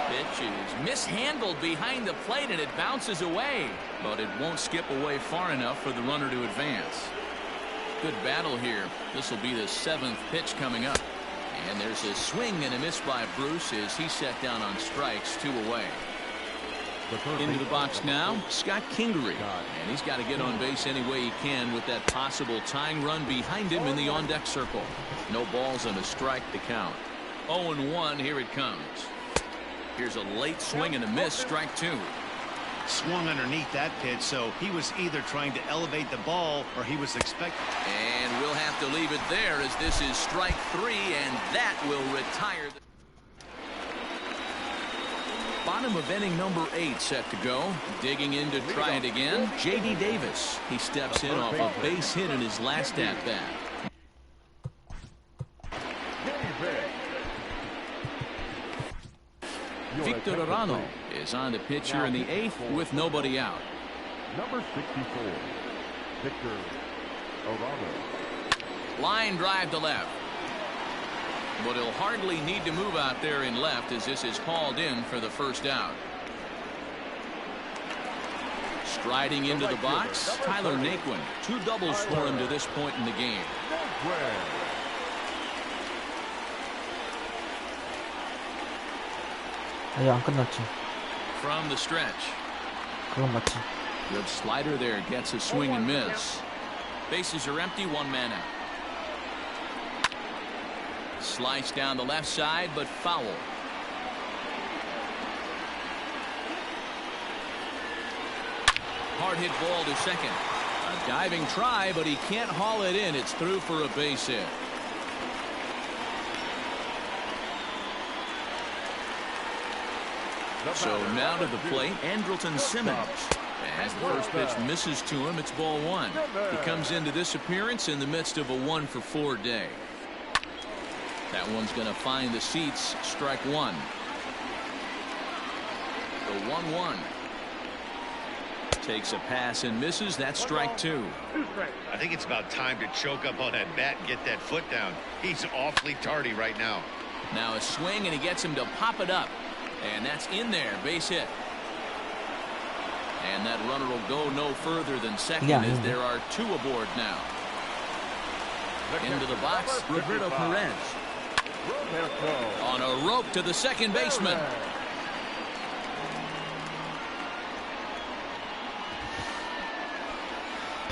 Pitch is mishandled behind the plate, and it bounces away, but it won't skip away far enough for the runner to advance. Good battle here. This will be the 7th pitch coming up. And there's a swing and a miss by Bruce as he set down on strikes, 2 away. Into the box now, Scott Kingery. And he's got to get on base any way he can with that possible tying run behind him in the on-deck circle. No balls and a strike to count. 0-1, here it comes. Here's a late swing and a miss, strike 2. Swung underneath that pitch, so he was either trying to elevate the ball or he was expecting. And we'll have to leave it there as this is strike 3, and that will retire. Bottom of inning number 8 set to go. Digging in to try it again, J.D. Davis. He steps in off a base hit in his last at-bat. Victor Arano is on the pitch here in the 8th with nobody out. Number 64, Victor Arano. Line drive to left. But he'll hardly need to move out there in left as this is called in for the first out. Striding into the box, Tyler Naquin. 2 doubles for him to this point in the game. 아직 안 끝났지. From the stretch. 그건 맞지. Good slider there, gets a swing and miss. Bases are empty, 1 man out. Slice down the left side, but foul. Hard hit ball to second. A diving try, but he can't haul it in. It's through for a base hit. So now to the plate, Andrelton Simmons. As the first pitch misses to him, it's ball 1. He comes into this appearance in the midst of a 1-for-4 day. That one's going to find the seats. Strike 1. The 1-1. Takes a pass and misses. That's strike 2. I think it's about time to choke up on that bat and get that foot down. He's awfully tardy right now. Now a swing, and he gets him to pop it up. And that's in there. Base hit. And that runner will go no further than second as there are 2 aboard now. Into the box, Roberto Perez. On a rope to the second baseman.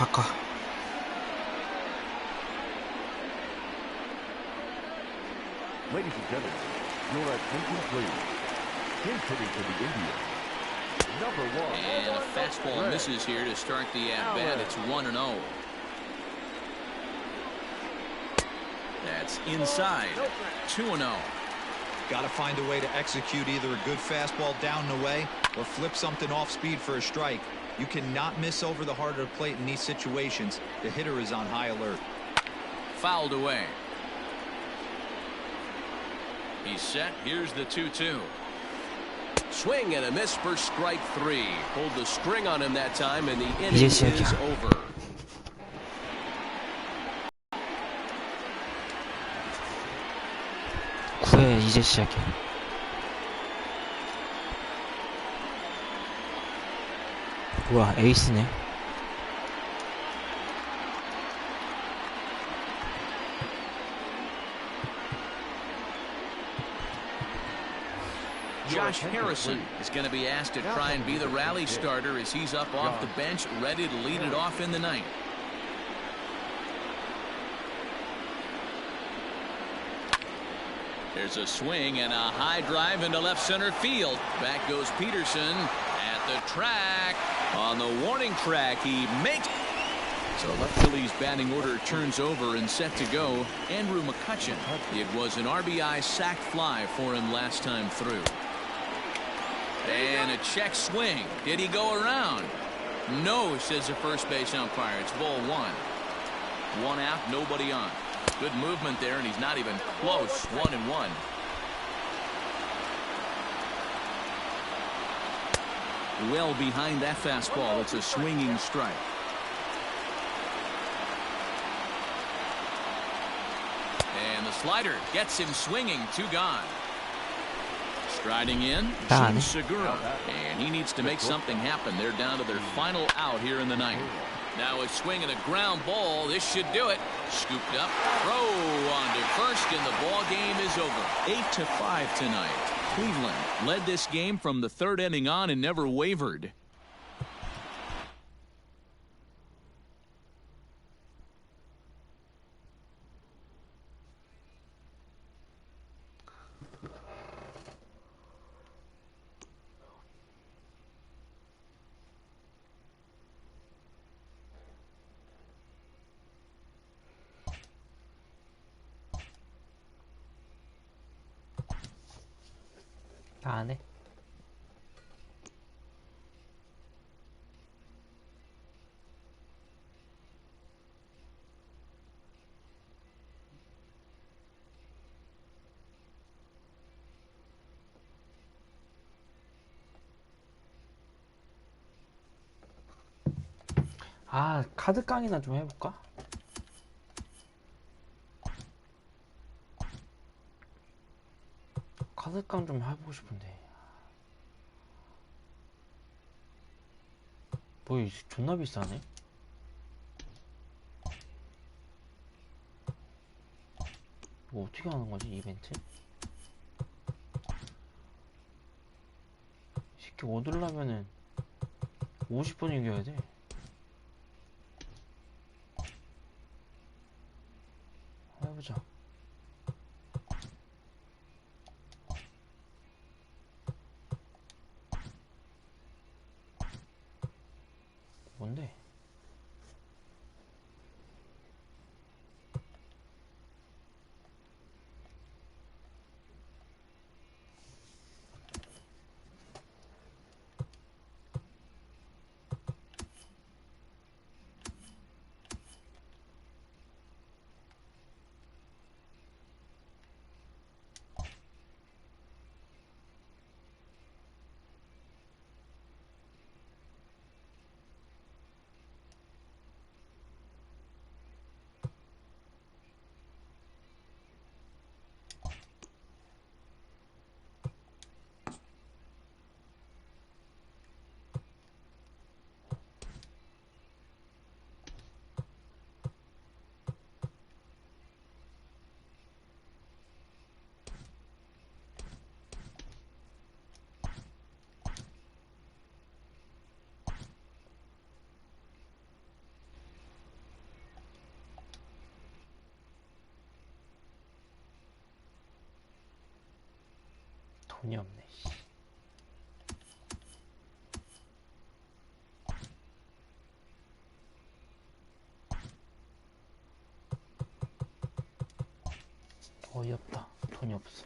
바꿔. Ladies and gentlemen, your attention please. He's hitting for the Indians. Number 1. And a fastball misses here to start the at-bat. It's 1-0. That's inside. 2-0. Got to find a way to execute either a good fastball down and away or flip something off speed for a strike. You cannot miss over the heart of the plate in these situations. The hitter is on high alert. Fouled away. He's set. Here's the 2-2. Swing and a miss for strike 3. Pulled the string on him that time, and the inning is over. 구회 이제 시작이야. 뭐야, 에이스네. Josh Harrison is going to be asked to try and be the rally starter as he's up off the bench, ready to lead it off in the ninth. There's a swing and a high drive into left center field. Back goes Peterson at the track. On the warning track, he makes. So left Phillies batting order turns over and set to go. Andrew McCutchen. It was an RBI sac fly for him last time through. And a check swing. Did he go around? No, says the first base umpire. It's ball 1. 1 out, nobody on. Good movement there, and he's not even close. 1-1. Well behind that fastball. It's a swinging strike. And the slider gets him swinging. 2 gone. Striding in, Jim Segura. And he needs to make something happen. They're down to their final out here in the ninth. Now a swing and a ground ball. This should do it. Scooped up. Throw on to first, and the ball game is over. 8-5 tonight. Cleveland led this game from the 3rd inning on and never wavered. 다 안 해? 아, 카드 깡이나 좀 해볼까? 카드깡 좀 해보고 싶은데 거의 존나 비싸네. 이거 어떻게 하는 거지, 이벤트? 쉽게 얻으려면은 50번 이겨야 돼. 해보자. 뭔데? 돈이 없네. 씨. 어이없다. 돈이 없어.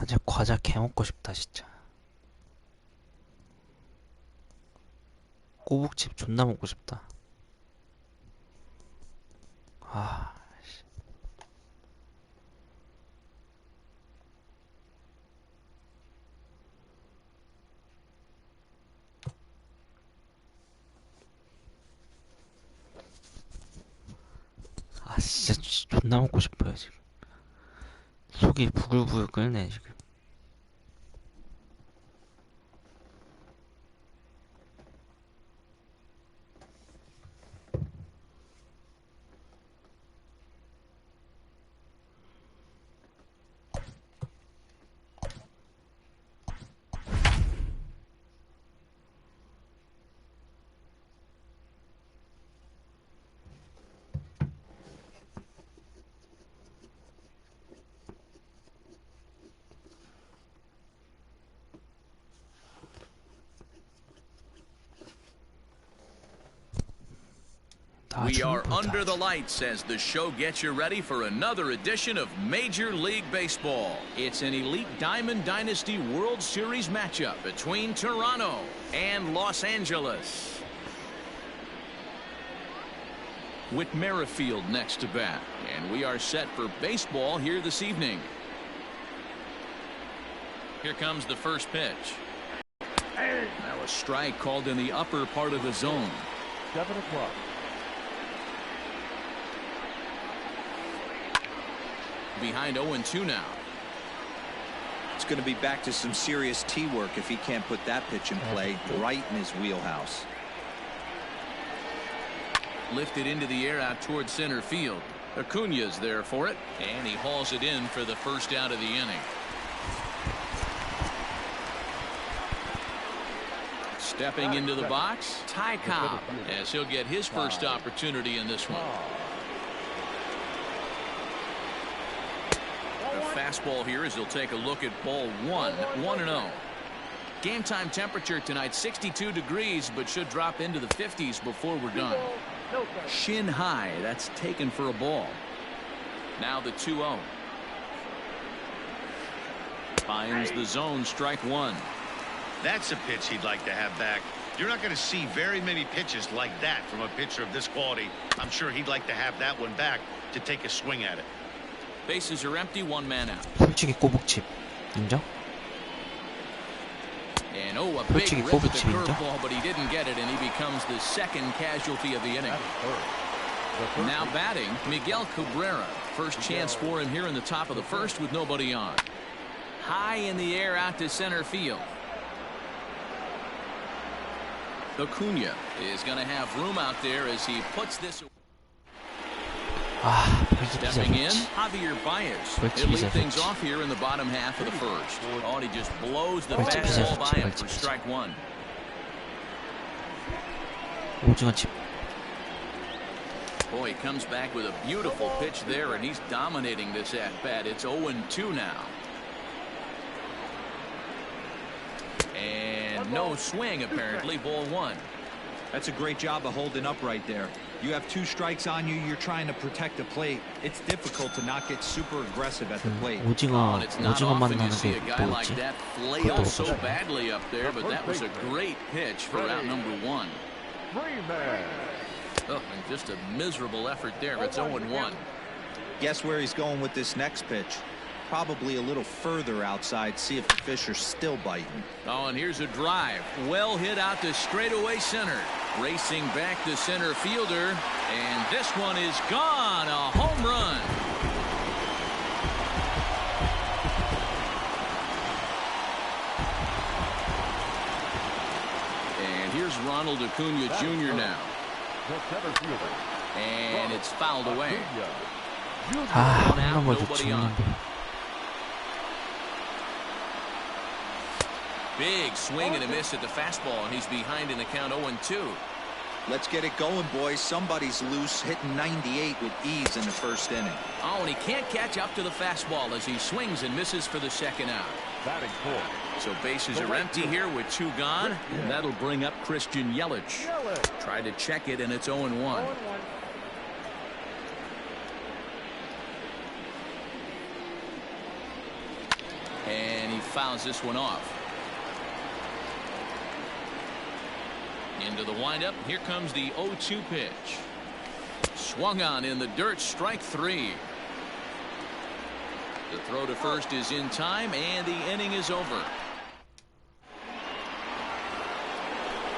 아, 진짜 과자 개 먹고 싶다, 진짜. 꼬북칩 존나 먹고 싶다. 아, 씨. 아, 진짜 존나 먹고 싶어요, 지금. 속이 부글부글 끓네, 지금. We are under the lights as the show gets you ready for another edition of Major League Baseball. It's an Elite Diamond Dynasty World Series matchup between Toronto and Los Angeles. Whit Merrifield next to bat, and we are set for baseball here this evening. Here comes the first pitch. Now a strike called in the upper part of the zone. 7 o'clock. Behind 0-2 now. It's going to be back to some serious tee work if he can't put that pitch in play right in his wheelhouse. Lifted into the air out towards center field. Acuna's there for it, and he hauls it in for the first out of the inning. Stepping into the box, Ty Cobb, as he'll get his first opportunity in this one. A fastball here as he'll take a look at ball 1-0. Game time temperature tonight 62 degrees, but should drop into the 50s before we're done. Shin high, that's taken for a ball. Now the 2-0. Finds the zone, strike one. That's a pitch he'd like to have back. You're not going to see very many pitches like that from a pitcher of this quality. I'm sure he'd like to have that one back to take a swing at it. Bases are empty, one man out. 솔직히 꼬북칩 인정? And a big 솔직히 rip at the 꼬북칩 인정? curveball, but he didn't get it, and he becomes the second casualty of the inning. Now batting, Miguel Cabrera. First chance for him here in the top of the first with nobody on. High in the air out to center field. Acuna is going to have room out there as he puts this. 아, 벌써 Stepping in, 비싸졌지. Javier Baez. Pretty He'll lead easy. things off here in the bottom half of the first. Oh, and he just blows the Pretty fastball easy. by him Pretty for easy. strike one. 오징어 칩. Boy, he comes back with a beautiful pitch there, and he's dominating this at-bat. It's 0-2 now. And no swing, apparently. Ball one. That's a great job of holding up right there. You have 2 strikes on you. You're trying to protect the plate. It's difficult to not get super aggressive at the plate. 오징어 And it's not 오징어만 often you 나는 see a 게 guy like 뭐였지? that flail 그것도 so 없었어. badly up there, but that was a great pitch for out number one. Freeman. Oh, and just a miserable effort there. It's 0-1. Guess where he's going with this next pitch? Probably a little further outside. See if the fish are still biting. Oh, and here's a drive. Well hit out to straightaway center. Racing back to center fielder. And this one is gone. A home run. And here's Ronald Acuna Jr. now. The center fielder. And it's fouled away. Acuna. 아, One out, 홈런 걸 nobody on. 죽는데. Big swing and a miss at the fastball, and he's behind in the count 0-2. Let's get it going, boys. Somebody's loose, hitting 98 with ease in the first inning. Oh, and he can't catch up to the fastball as he swings and misses for the second out. Batting fourth. So bases are empty here with 2 gone, and that'll bring up Christian Yelich. Try to check it, and it's 0-1. And he fouls this one off. Into the windup. Here comes the 0-2 pitch. Swung on in the dirt. Strike 3. The throw to first is in time, and the inning is over.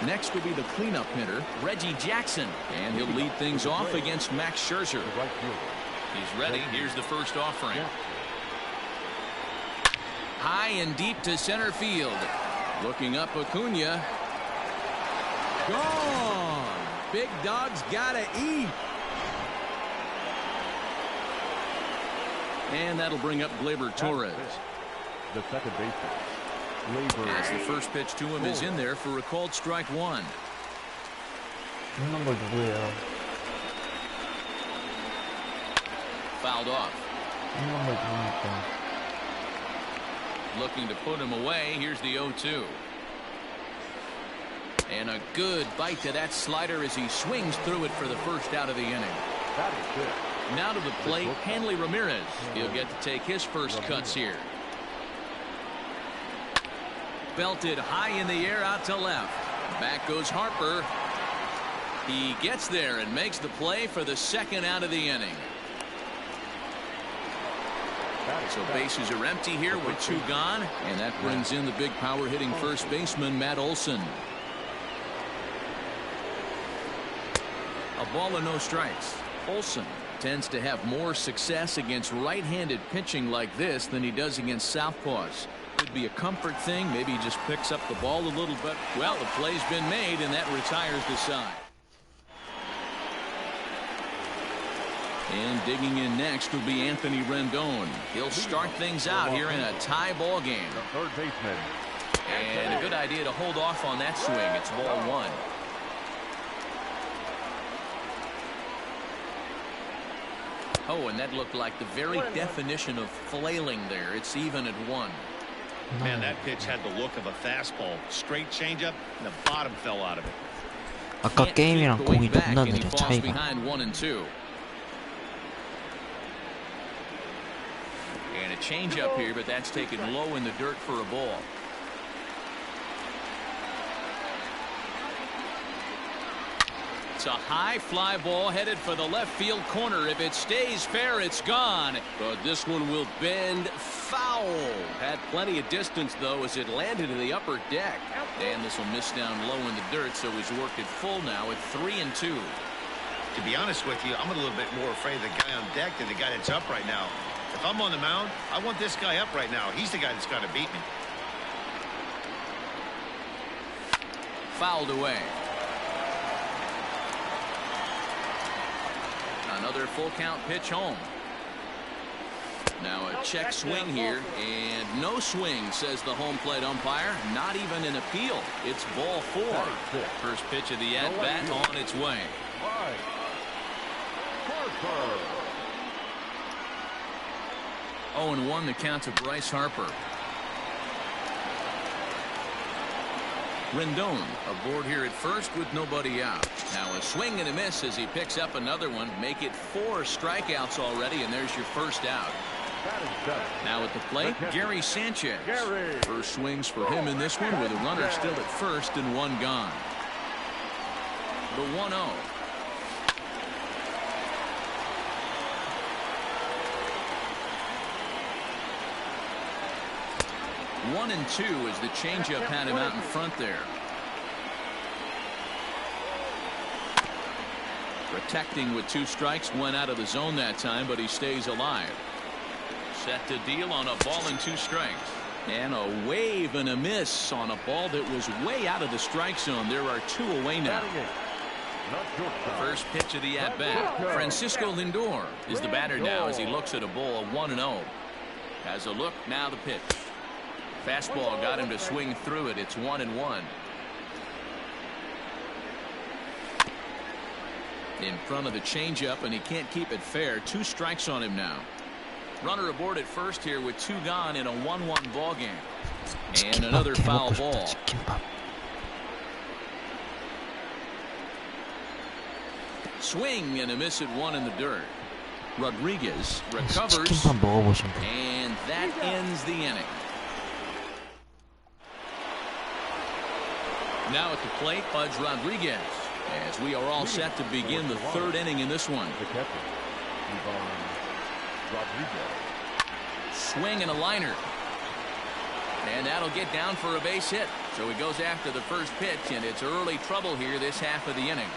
Next will be the cleanup hitter, Reggie Jackson, and he'll lead things off against Max Scherzer. The right fielder. He's ready. Here's the first offering. High and deep to center field. Looking up, Acuna. Gone. Big dog's gotta eat. And that'll bring up Gleyber Torres. The second baseman. Gleyber. As the first pitch to him is in there for a called strike one. 있는 걸 누구예요? Fouled off. 있는 걸 누구니까? Looking to put him away. Here's the 0-2. And a good bite to that slider as he swings through it for the first out of the inning. That is good. Now to the plate, Hanley Ramirez. He'll get to take his first cuts here. Belted high in the air out to left. Back goes Harper. He gets there and makes the play for the second out of the inning. So bases are empty here with 2 gone, and that brings in the big power hitting first baseman Matt Olson. A ball and no strikes. Olson tends to have more success against right-handed pitching like this than he does against southpaws. Could be a comfort thing. Maybe he just picks up the ball a little bit. Well, the play's been made, and that retires the side. And digging in next will be Anthony Rendon. He'll start things out here in a tie ball game. The third baseman. And a good idea to hold off on that swing. It's ball 1. Oh, and that looked like the very definition of flailing there. It's even at 1. Man, that pitch had the look of a fastball. Straight changeup, and the bottom fell out of it. 아까 Can't 게임이랑 keep the 공이 weight back, 겁나 and he 느려 falls 차이가. behind 1 and 2. And a changeup here, but that's taken low in the dirt for a ball. It's a high fly ball headed for the left field corner. If it stays fair, it's gone. But this one will bend foul. Had plenty of distance, though, as it landed in the upper deck. And this will miss down low in the dirt, so he's worked it full now at 3-2. To be honest with you, I'm a little bit more afraid of the guy on deck than the guy that's up right now. If I'm on the mound, I want this guy up right now. He's the guy that's got to beat me. Fouled away. Another full count pitch home. Now a check swing here, and no swing, says the home plate umpire. Not even an appeal. It's ball 4. First pitch of the at-bat on its way. 0-1 the count to Bryce Harper. Rendon aboard here at first with nobody out. Now a swing and a miss as he picks up another one. Make it 4 strikeouts already, and there's your first out. Now at the plate, Gary Sanchez. First swings for him in this one with a runner still at first and 1 gone. The 1-0. 1-2 as the changeup had him out in front there. Protecting with 2 strikes, went out of the zone that time, but he stays alive. Set to deal on a ball and 2 strikes. And a wave and a miss on a ball that was way out of the strike zone. There are 2 away now. First pitch of the at-bat. Francisco Lindor is the batter now as he looks at a ball 1-0. Has a look, now the pitch. Fastball got him to swing through it. It's 1-1. In front of the changeup, and he can't keep it fair. 2 strikes on him now. Runner aboard at first here with 2 gone in a 1-1 ball game. And another foul ball. Swing and a miss at 1 in the dirt. Rodriguez recovers, and that ends the inning. Now at the plate, Pudge Rodriguez, as we are all set to begin the 3rd inning in this one. Swing and a liner. And that'll get down for a base hit. So he goes after the first pitch, and it's early trouble here this half of the inning.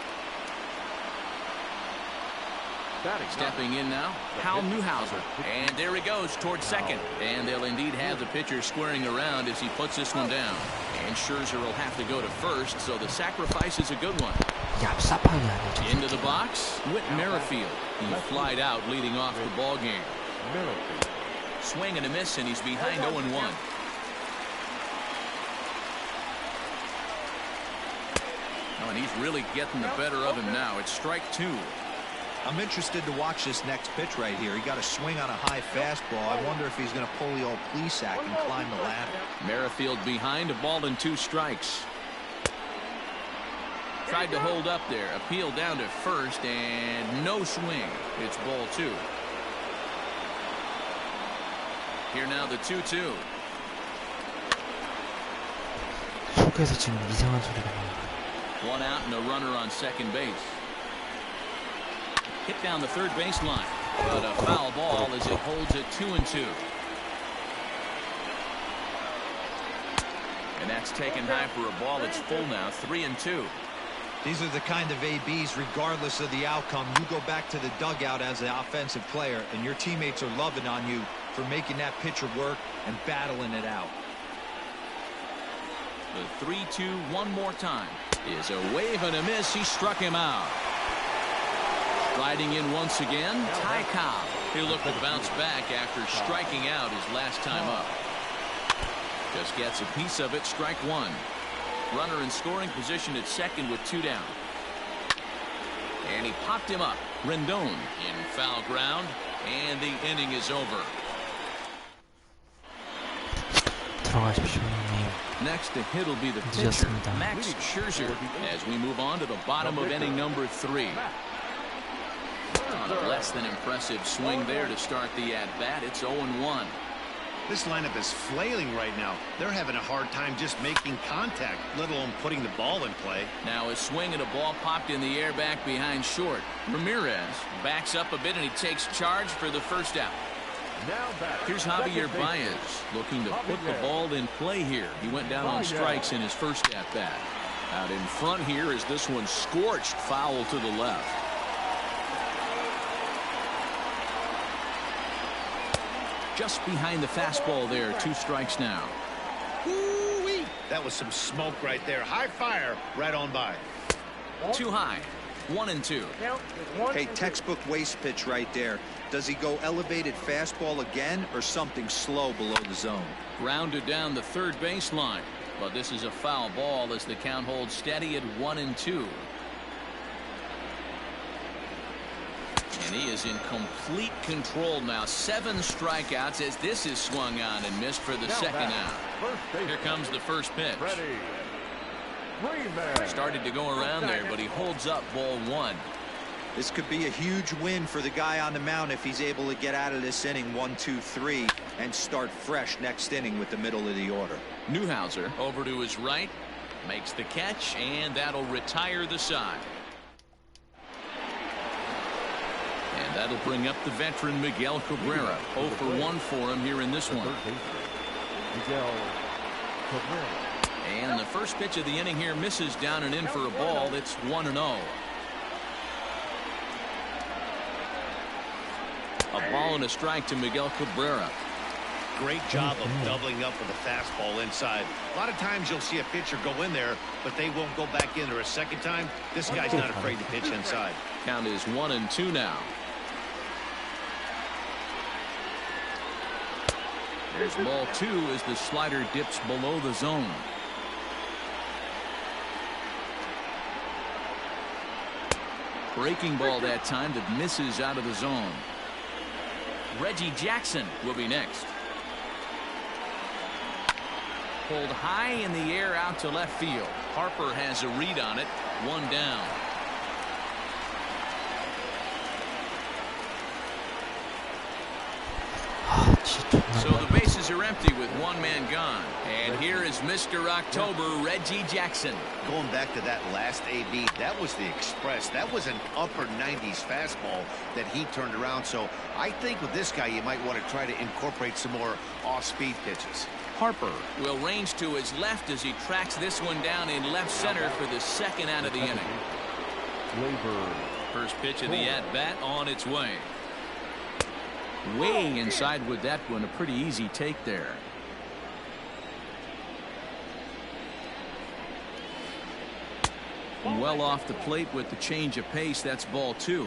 Stepping in now, Hal Newhouser. And there he goes towards second. And they'll indeed have the pitcher squaring around as he puts this one down. And Scherzer will have to go to first, so the sacrifice is a good one. Into the box, Whit Merrifield. He flied out leading off the ball game. Swing and a miss, and he's behind 0-1. Oh, and he's really getting the better of him now. It's strike 2. I'm interested to watch this next pitch right here. He got a swing on a high fastball. I wonder if he's going to pull the old Plesac and climb the ladder. Merrifield behind, a ball and 2 strikes. Tried to hold up there. Appeal down to first, and no swing. It's ball 2. Here now the 2-2. 속에서 지금 이상한 소리가 나요. 1 out and a runner on second base. Hit down the third baseline, but a foul ball as it holds it 2-2. And that's taken high for a ball. It's full now, 3-2. These are the kind of ABs, regardless of the outcome. You go back to the dugout as an offensive player, and your teammates are loving on you for making that pitcher work and battling it out. The 3-2 one more time is a wave and a miss. He struck him out. Riding in once again, Ty Cobb. He'll look to bounce back after striking out his last time up. Just gets a piece of it, strike 1. Runner in scoring position at second with 2 down. And he popped him up. Rendon in foul ground, and the inning is over. Next to hit will be the pitcher, Max Scherzer, as we move on to the bottom of inning number 3. On a less than impressive swing there to start the at-bat. It's 0-1. This lineup is flailing right now. They're having a hard time just making contact, let alone putting the ball in play. Now a swing and a ball popped in the air back behind short. Ramirez backs up a bit and he takes charge for the first out. Now back. Here's Javier Baez looking to put the ball in play here. He went down on strikes in his first at bat. Out in front here is this one scorched foul to the left. Just behind the fastball there. 2 strikes now. Woo-wee. That was some smoke right there. High fire right on by. Too high. 1-2. Hey, textbook waste pitch right there. Does he go elevated fastball again or something slow below the zone? Grounded down the third baseline. But this is a foul ball as the count holds steady at 1-2. And he is in complete control now. 7 strikeouts as this is swung on and missed for the second out. Here comes the first pitch. Started to go around there, but he holds up ball 1. This could be a huge win for the guy on the mound if he's able to get out of this inning 1-2-3 and start fresh next inning with the middle of the order. Newhouser over to his right, makes the catch, and that'll retire the side. And that'll bring up the veteran Miguel Cabrera. 0 for 1 for him here in this one. And the first pitch of the inning here misses down and in for a ball. It's 1-0. A ball and a strike to Miguel Cabrera. Great job of doubling up with a fastball inside. A lot of times you'll see a pitcher go in there, but they won't go back in there a second time. This guy's not afraid to pitch inside. Count is 1-2 now. There's ball 2 as the slider dips below the zone. Breaking ball that time that misses out of the zone. Reggie Jackson will be next. Pulled high in the air out to left field. Harper has a read on it. 1 down. So the bases are empty with 1 man gone. And here is Mr. October, Reggie Jackson. Going back to that last AB, that was the express. That was an upper 90s fastball that he turned around. So I think with this guy, you might want to try to incorporate some more off-speed pitches. Harper will range to his left as he tracks this one down in left center for the second out of the inning. First pitch of the at-bat on its way. Way inside with that one. A pretty easy take there. Well off the plate with the change of pace. That's ball 2.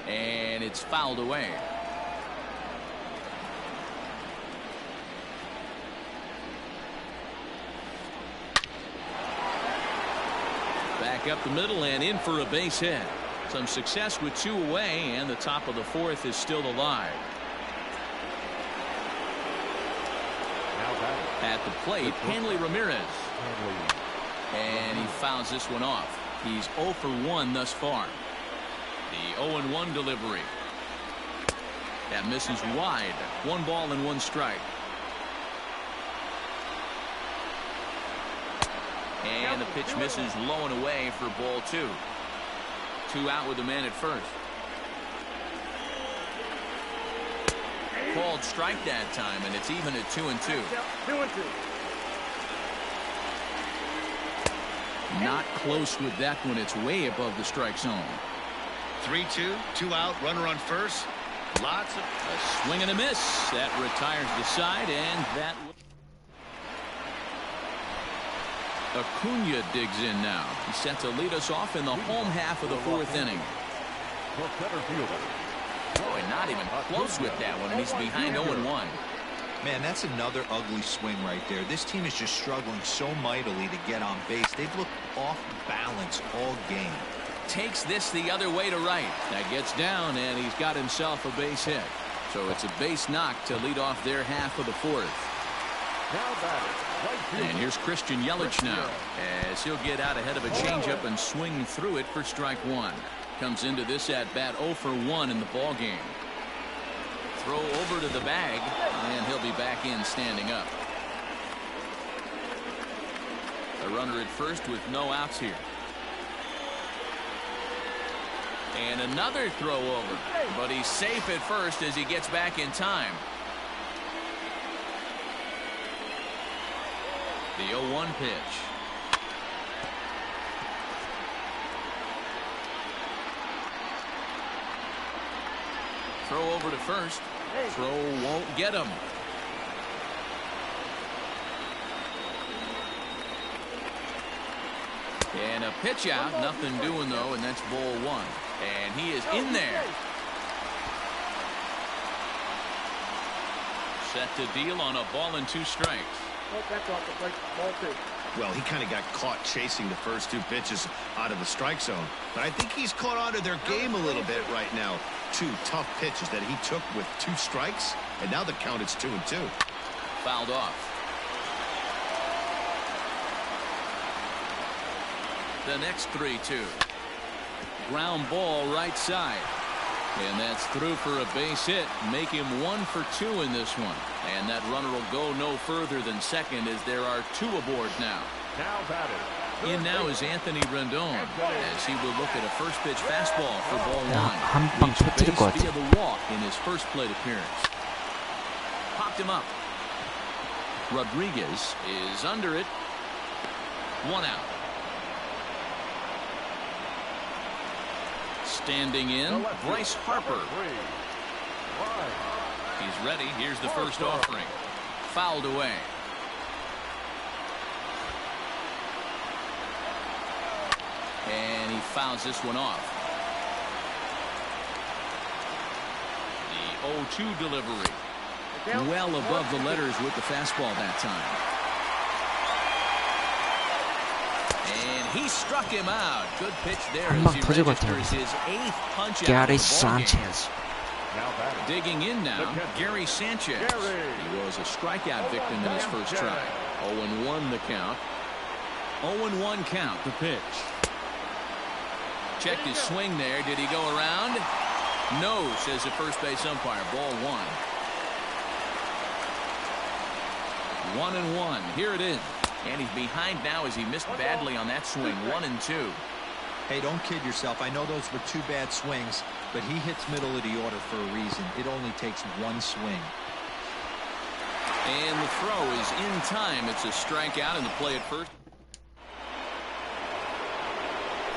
And it's fouled away. Back up the middle and in for a base hit. Some success with 2 away, and the top of the 4th is still alive. At the plate, Hanley Ramirez. And he fouls this one off. He's 0 for 1 thus far. The 0-1 delivery. That misses wide. 1 ball and 1 strike. And the pitch misses low and away for ball 2. 2 out with the man at first. Called strike that time, and it's even at 2-2. Not close with that one. It's way above the strike zone. 3-2, 2 out, runner on first. Lots of a swing and a miss. That retires the side, and that. Acuna digs in now. He's set to lead us off in the home half of the 4th inning. Boy, not even close with that one, and he's behind 0-1. Man, that's another ugly swing right there. This team is just struggling so mightily to get on base. They've looked off balance all game. Takes this the other way to right. That gets down, and he's got himself a base hit. So it's a base knock to lead off their half of the 4th. And here's Christian Yelich now, as he'll get out ahead of a changeup and swing through it for strike 1. comes into this at bat 0 for 1 in the ball game. Throw over to the bag, and he'll be back in standing up. A runner at first with no outs here. And another throw over, but he's safe at first as he gets back in time. The 0-1 pitch. Throw over to first. Throw won't get him. And a pitch out. Nothing doing, though, and that's ball 1. And he is in there. Set to deal on a ball and 2 strikes. Well, he kind of got caught chasing the first 2 pitches out of the strike zone. But I think he's caught on to their game a little bit right now. 2 tough pitches that he took with 2 strikes. And now the count is 2-2. Fouled off. The next 3-2. Ground ball right side. And that's through for a base hit. Make him 1 for 2 in this one. And that runner will go no further than second as there are 2 aboard now. Now batted. In now is Anthony Rendon as he will look at a first pitch fastball for ball 1. 한 방 터뜨릴 것 Via 같아. the walk in his first plate appearance. Popped him up. Rodriguez is under it. 1 out. Standing in, Bryce Harper. He's ready. Here's the first offering. Fouled away. And he fouls this one off. The 0-2 delivery. Well above the letters with the fastball that time. And he struck him out. Good pitch there 한 as 방 he 터질 것 registers 같아요. his 8th punch out Gary of the ball game. Sanchez. Now batted. Digging in now, Gary Sanchez. He was a strikeout victim in his first try. 0-1 the count. 0-1 count, the pitch. Checked his swing there. Did he go around? No, says the first base umpire. Ball 1. 1-1. Here it is. And he's behind now as he missed badly on that swing. 1-2. Hey, don't kid yourself. I know those were 2 bad swings, but he hits middle of the order for a reason. It only takes 1 swing. And the throw is in time. It's a strikeout in the play at first.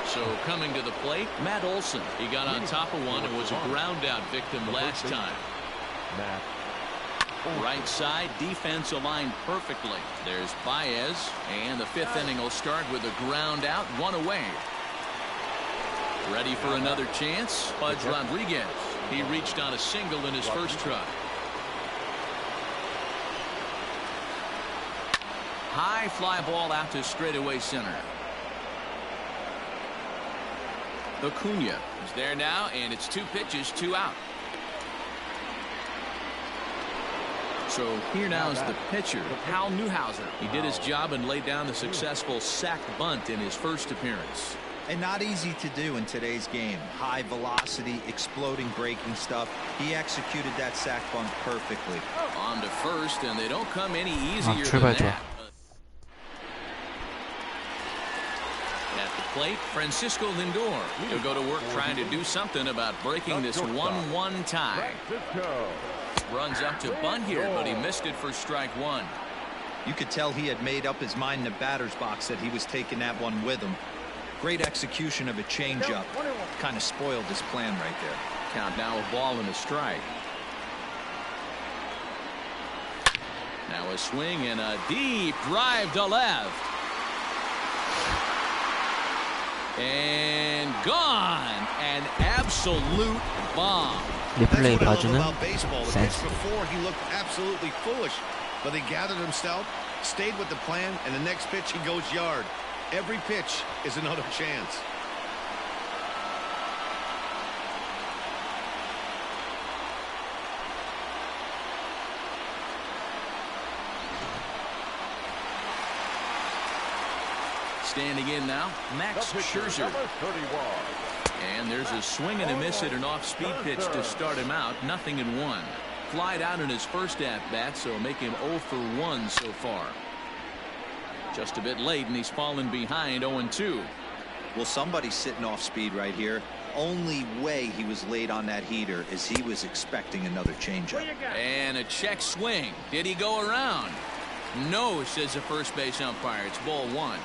So coming to the plate, Matt Olson. He got on top of one and was a ground out victim last time. Matt. Right side defense aligned perfectly. There's Baez, and the 5th inning will start with a ground out, 1 away. Ready for another chance? Pudge Rodriguez. He reached on a single in his first try. High fly ball out to straightaway center. Acuna is there now, and it's 2 pitches, 2 out. So here now is the pitcher, Hal Newhouser. He did his job and laid down the successful sac bunt in his first appearance. And not easy to do in today's game. High velocity, exploding breaking stuff. He executed that sac bunt perfectly. On to first, and they don't come any easier than 출발 좋아. that. At the plate, Francisco Lindor. He'll go to work trying to do something about breaking this 1-1 tie. Francisco. Runs up to bunt here, but he missed it for strike 1. You could tell he had made up his mind in the batter's box that he was taking that one with him. Great execution of a changeup. Kind of spoiled his plan right there. Count now a ball and a strike. Now a swing and a deep drive to left. And gone. An absolute bomb. 리플레이 That's what I love 봐주는 about baseball. The 센스. pitch before, he looked absolutely foolish, but he gathered himself, stayed with the plan, and the next pitch he goes yard. Every pitch is another chance. Standing in now, Max Scherzer. Number 31. And there's a swing and a miss at an off-speed pitch to start him out. 0-1. Flied out in his first at-bat, so make him 0 for 1 so far. Just a bit late, and he's fallen behind 0-2. Well, somebody's sitting off speed right here. Only way he was late on that heater is he was expecting another changeup. And a check swing. Did he go around? No, says the first base umpire. It's ball 1.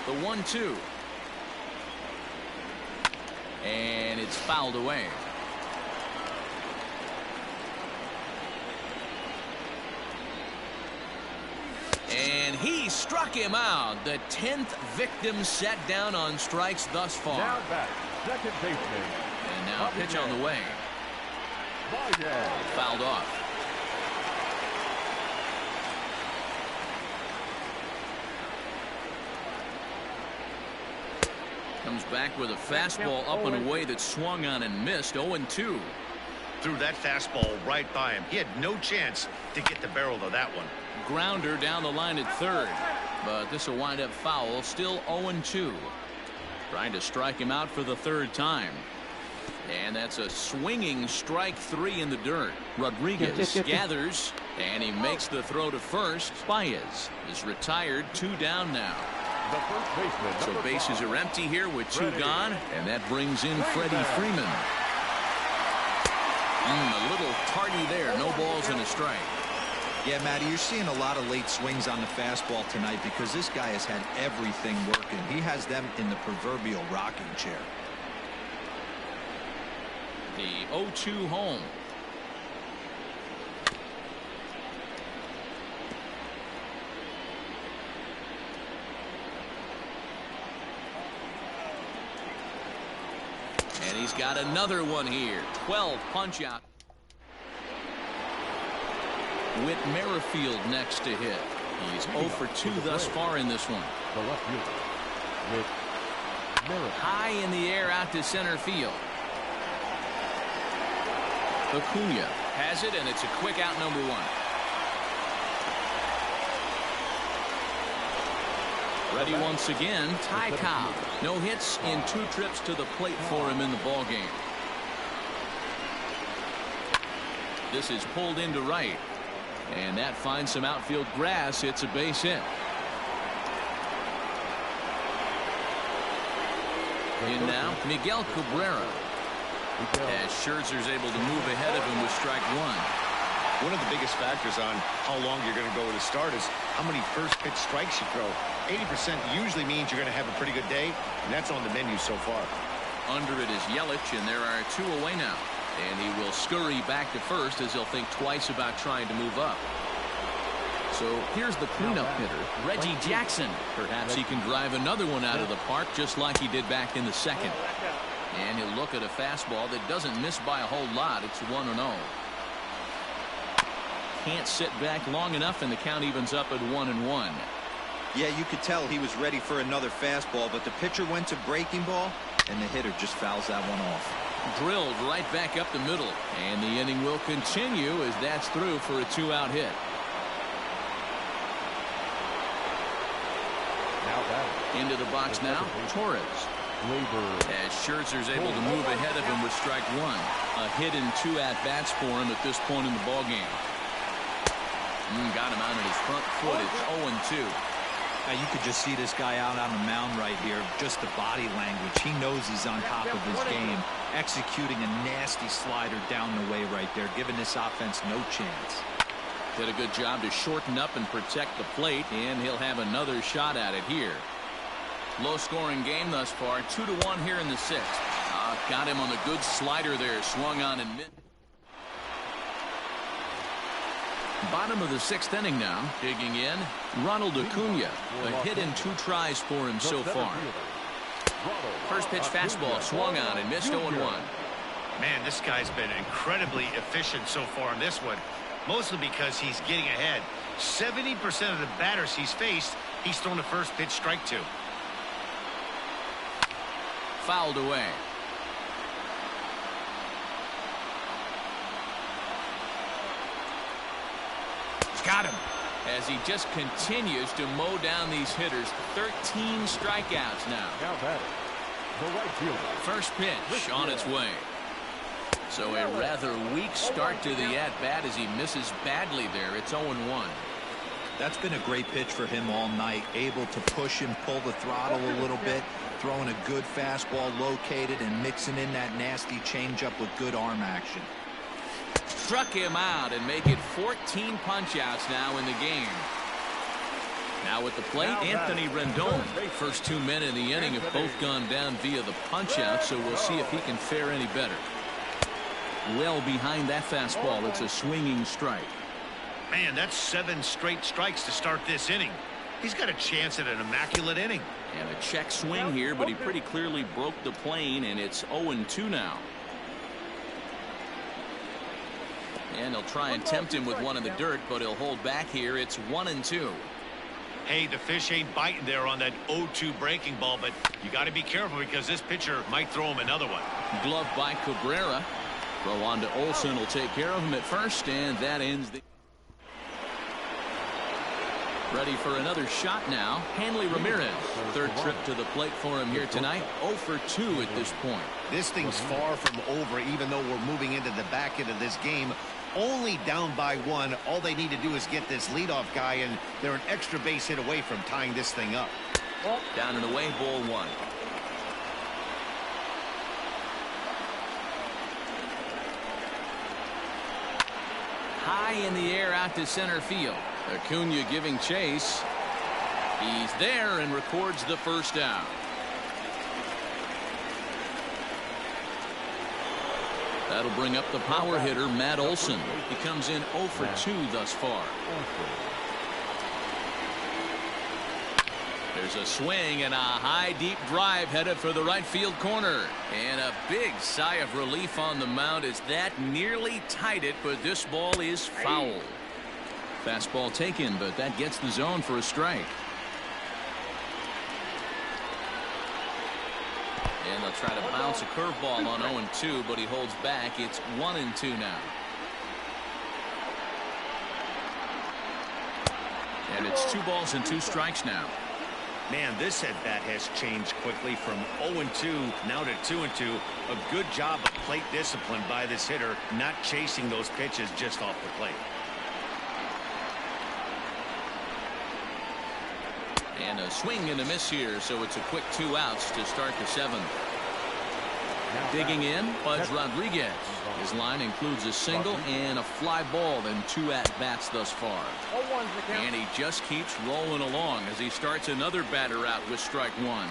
The 1-2. And it's fouled away. And he struck him out. The 10th victim set down on strikes thus far. Now back, second baseman. And now pitch on the way. Baez. Fouled off. Comes back with a fastball up and away that swung on and missed. 0-2. Threw that fastball right by him. He had no chance to get the barrel of that one. Grounder down the line at third. But this will wind up foul. Still 0-2. Trying to strike him out for the third time. And that's a swinging strike 3 in the dirt. Rodriguez gathers, and he makes the throw to first. Baez is retired. 2 down now. The first baseman. So number bases 5. are empty here with 2 Freddie. gone, and that brings in Freddie Freeman. A little tardy there. No balls and a strike. Yeah, Matty, you're seeing a lot of late swings on the fastball tonight because this guy has had everything working. He has them in the proverbial rocking chair. The 0-2 home. And he's got another one here. 12 punch out. Whit Merrifield next to hit. He's 0 for 2 thus far in this one. The left fielder. With Merritt. High in the air out to center field. Acuna has it, and it's a quick out, number 1. Ready once again, Ty Cobb. No hits in 2 trips to the plate for him in the ball game. This is pulled into right, and that finds some outfield grass. It's a base hit. In now, Miguel Cabrera. As Scherzer's able to move ahead of him with strike 1. One of the biggest factors on how long you're going to go with a start is how many first pitch strikes you throw. 80% usually means you're going to have a pretty good day, and that's on the menu so far. Under it is Yelich, and there are 2 away now. And he will scurry back to first as he'll think twice about trying to move up. So here's the cleanup hitter, Reggie Jackson. Perhaps he can drive another one out of the park just like he did back in the second. And he'll look at a fastball that doesn't miss by a whole lot. It's 1-0. Can't sit back long enough, and the count evens up at 1-1. Yeah, you could tell he was ready for another fastball, but the pitcher went to breaking ball, and the hitter just fouls that one off. Drilled right back up the middle, and the inning will continue as that's through for a 2-out hit. Now back. Into the box now, Torres. As Scherzer's able to move ahead of him with strike 1. A hit in 2 at-bats for him at this point in the ballgame. Got him out on his front foot. It's 0-2. Now you could just see this guy out on the mound right here. Just the body language. He knows he's on top of his game. Executing a nasty slider down the way right there, giving this offense no chance. Did a good job to shorten up and protect the plate, and he'll have another shot at it here. Low-scoring game thus far. 2-1 here in the 6th. Got him on the good slider there. Swung on and missed. Bottom of the 6th inning now. Digging in, Ronald Acuna. A hit in 2 tries for him so far. First pitch fastball swung on and missed 0-1. Man, this guy's been incredibly efficient so far in this one. Mostly because he's getting ahead. 70% of the batters he's faced, he's thrown a first pitch strike to. Fouled away. Got him. as he just continues to mow down these hitters. 13 strikeouts now. Now batting, the right fielder. First pitch on its way. So a rather weak start to the at-bat as he misses badly there. It's 0-1. That's been a great pitch for him all night. Able to push and pull the throttle a little bit. Throwing a good fastball located and mixing in that nasty changeup with good arm action. Struck him out and make it 14 punch-outs now in the game. Now at the plate, Anthony Rendon. First 2 men in the inning have both gone down via the punch-out, so we'll see if he can fare any better. Well behind that fastball. It's a swinging strike. Man, that's 7 straight strikes to start this inning. He's got a chance at an immaculate inning. And a check swing here, but he pretty clearly broke the plane, and it's 0-2 now. And he'll try and tempt him with one in the dirt, but he'll hold back here. It's 1-2. Hey, the fish ain't biting there on that 0-2 breaking ball, but you got to be careful because this pitcher might throw him another one. Glove by Cabrera. Throw on to Olsen will take care of him at first, and that ends the... Ready for another shot now. Hanley Ramirez. Third trip to the plate for him here tonight. 0 for 2 at this point. This thing's far from over, even though we're moving into the back end of this game. Only down by 1. All they need to do is get this leadoff guy, and they're an extra base hit away from tying this thing up. Down and away, ball 1. High in the air out to center field. Acuna giving chase. He's there and records the first out. That'll bring up the power hitter, Matt Olson. He comes in 0 for 2 thus far. There's a swing and a high deep drive headed for the right field corner. And a big sigh of relief on the mound as that nearly tied it, but this ball is foul. Fastball taken, but that gets the zone for a strike. And they'll try to bounce a curveball on 0-2, but he holds back. It's 1-2 now. And it's 2 balls and 2 strikes now. Man, this at-bat has changed quickly from 0-2 now to 2-2. A good job of plate discipline by this hitter, not chasing those pitches just off the plate. And a swing and a miss here, so it's a quick 2 outs to start the 7th. Digging in, Pudge Rodriguez. His line includes a single and a fly ball in 2 at-bats thus far. And he just keeps rolling along as he starts another batter out with strike 1.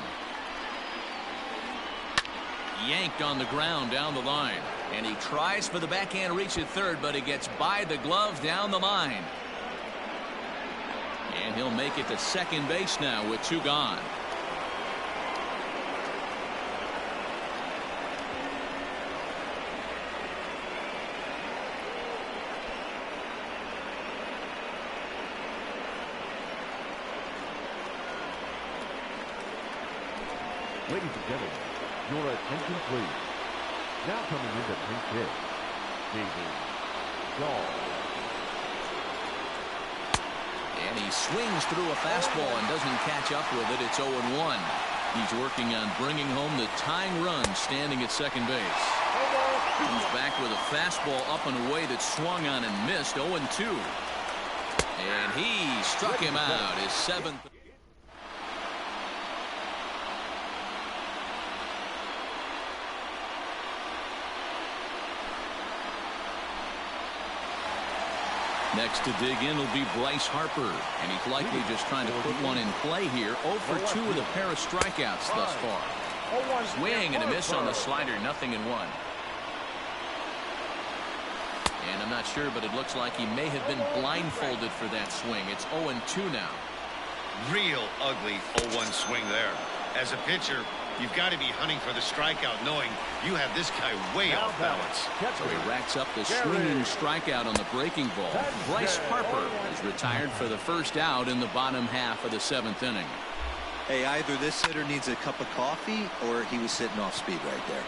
Yanked on the ground down the line. And he tries for the backhand reach at third, but he gets by the glove down the line. And he'll make it to second base now with 2 gone. Ladies and gentlemen, your attention please. Now coming into pinch hit, David Dahl. And he swings through a fastball and doesn't catch up with it. It's 0-1. He's working on bringing home the tying run standing at second base. Comes back with a fastball up and away that swung on and missed. 0-2. And he struck him out. His 7th. Next to dig in will be Bryce Harper, and he's likely just trying to put one in play here. 0 for 2 with a pair of strikeouts thus far. Swing and a miss on the slider, 0-1. And I'm not sure, but it looks like he may have been blindfolded for that swing. It's 0-2 now. Real ugly 0-1 swing there. As a pitcher, you've got to be hunting for the strikeout, knowing you have this guy way off balance. So he racks up the swinging strikeout on the breaking ball. Bryce Harper is retired for the first out in the bottom half of the 7th inning. Hey, either this hitter needs a cup of coffee or he was sitting off speed right there.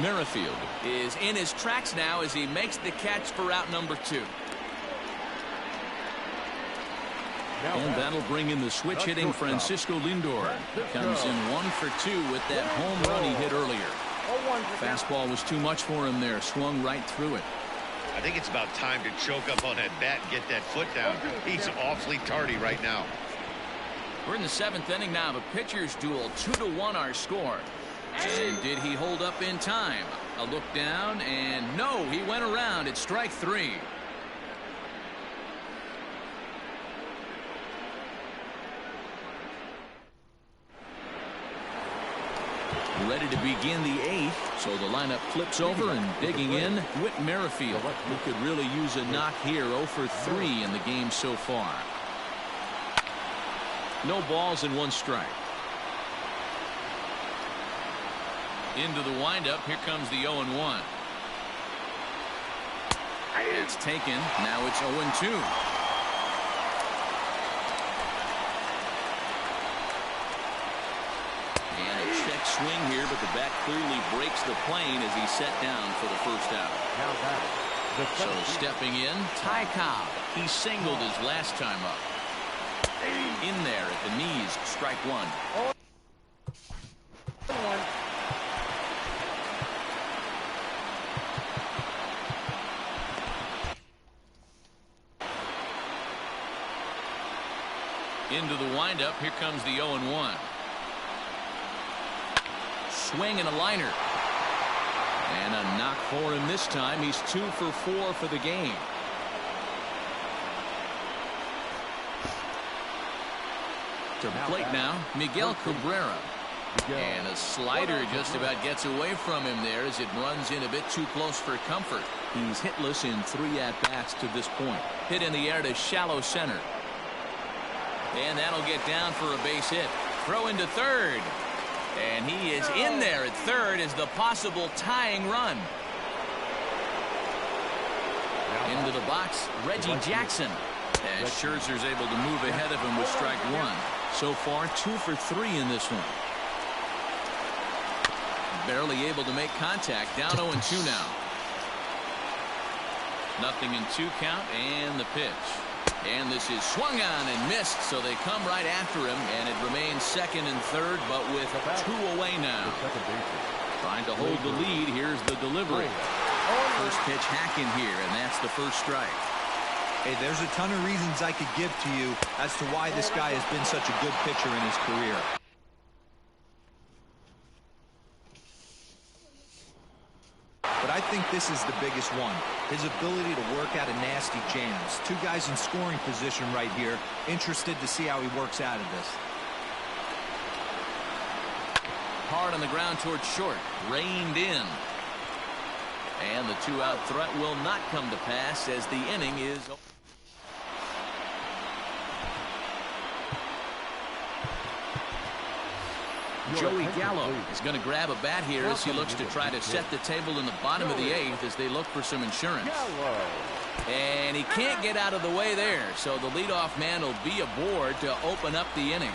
Merrifield is in his tracks now as he makes the catch for out number 2. And that'll bring in the switch hitting Francisco Lindor. He comes in 1 for 2 with that home run he hit earlier. Fastball was too much for him there. Swung right through it. I think it's about time to choke up on that bat and get that foot down. He's awfully tardy right now. We're in the 7th inning now. The pitchers duel. 2-1 our score. And did he hold up in time? A look down, and no, he went around. It's strike 3. Ready to begin the 8th, so the lineup flips over and digging in, Whit Merrifield, who could really use a knock here. 0 for 3 in the game so far. No balls and 1 strike. Into the windup. Here comes the 0-1. It's taken. Now it's 0-2. Swing here, but the bat clearly breaks the plane as he's set down for the first out. So stepping in, Ty Cobb. He singled his last time up. In there at the knees, strike 1. Into the windup. Here comes the 0-1. Swing and a liner. And a knock for him this time. He's 2 for 4 for the game. To the plate now, Miguel Cabrera. And a slider just about gets away from him there as it runs in a bit too close for comfort. He's hitless in 3 at-bats to this point. Hit in the air to shallow center. And that'll get down for a base hit. Throw into third. And he is in there at third as the possible tying run. Into the box, Reggie Jackson. As Scherzer's able to move ahead of him with strike 1. So far, 2 for 3 in this one. Barely able to make contact. Down 0-2 now. 0-2 count and the pitch. And this is swung on and missed, so they come right after him, and it remains 2nd and 3rd, but with 2 away now. Trying to hold the lead. Here's the delivery. First pitch hacking here, and that's the first strike. Hey, there's a ton of reasons I could give to you as to why this guy has been such a good pitcher in his career. But I think this is the biggest one. His ability to work out of nasty jams. 2 guys in scoring position right here. Interested to see how he works out of this. Hard on the ground towards short. Reined in. And the 2-out threat will not come to pass as the inning is... Joey Gallo is going to grab a bat here as he looks to try to set the table in the bottom of the 8th as they look for some insurance. And he can't get out of the way there, so the leadoff man will be aboard to open up the inning.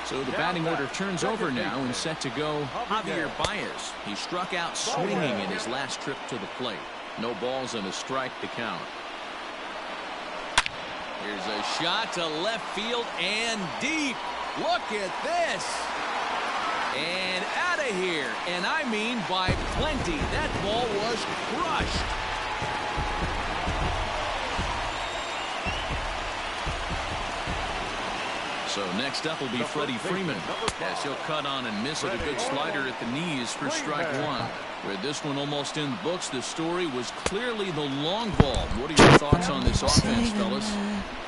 So the batting order turns over now and set to go Javier Baez. He struck out swinging in his last trip to the plate. No balls and a strike to count. Here's a shot to left field and deep. Look at this. And out of here. And I mean by plenty. That ball was crushed. So next up will be Freddie Freeman as he'll cut on and miss with a good slider at the knees for strike 1. With this one almost in the books, the story was clearly the long ball. What are your thoughts on this offense, fellas?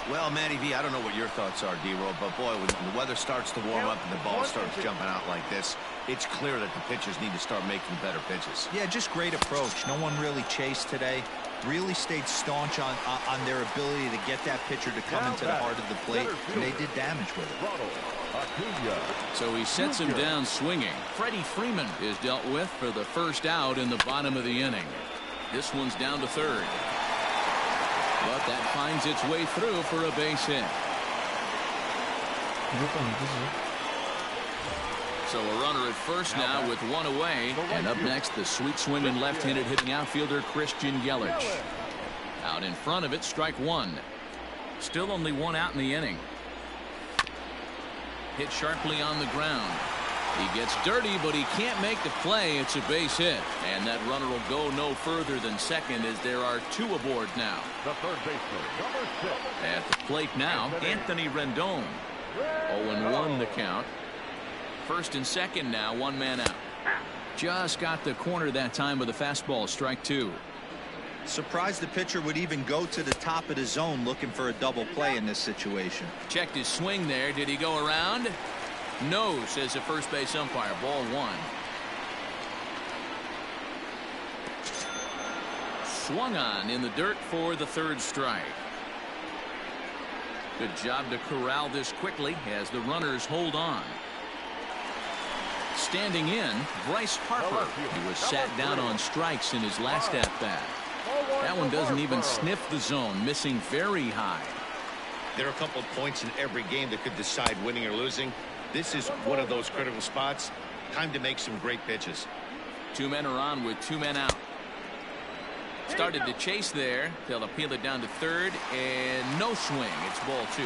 Well, Matty V, I don't know what your thoughts are, D-Roll, but boy, when the weather starts to warm up and the ball starts jumping out like this, it's clear that the pitchers need to start making better pitches. Yeah, just great approach. No one really chased today. Really stayed staunch on their ability to get that pitcher to come into the heart of the plate, and they did damage with it. So he sets him down swinging. Freddie Freeman is dealt with for the first out in the bottom of the inning. This one's down to third. But that finds its way through for a base hit. So a runner at first now with 1 away. And up next, the sweet swinging left-handed hitting outfielder Christian Yelich. Out in front of it, strike 1. Still only one out in the inning. Hit sharply on the ground. He gets dirty, but he can't make the play. It's a base hit. And that runner will go no further than second as there are two aboard now. The third baseman, number 6. At the plate now, Anthony Rendon. 0-1 the count. First and second now, one man out. Just got the corner that time with a fastball, strike 2. Surprised the pitcher would even go to the top of the zone looking for a double play in this situation. Checked his swing there. Did he go around? No, says the first base umpire. Ball 1. Swung on in the dirt for the third strike. Good job to corral this quickly as the runners hold on. Standing in, Bryce Harper. He was sat down on strikes in his last at-bat. That one doesn't even sniff the zone, missing very high. There are a couple of points in every game that could decide winning or losing. This is one of those critical spots. Time to make some great pitches. 2 men are on with 2 men out. Started to chase there. They'll appeal it down to third, and no swing. It's ball 2.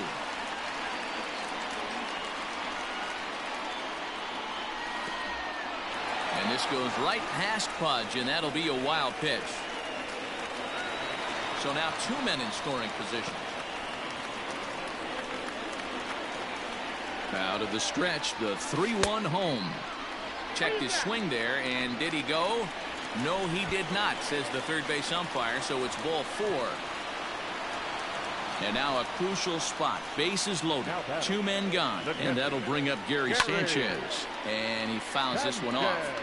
And this goes right past Pudge, and that'll be a wild pitch. So now 2 men in scoring position. Out of the stretch, the 3-1 home. Checked his swing there, and did he go? No, he did not, says the third base umpire, so it's ball 4. And now a crucial spot. Bases loaded. 2 men gone. And that'll bring up Gary Sanchez. And he fouls this one off.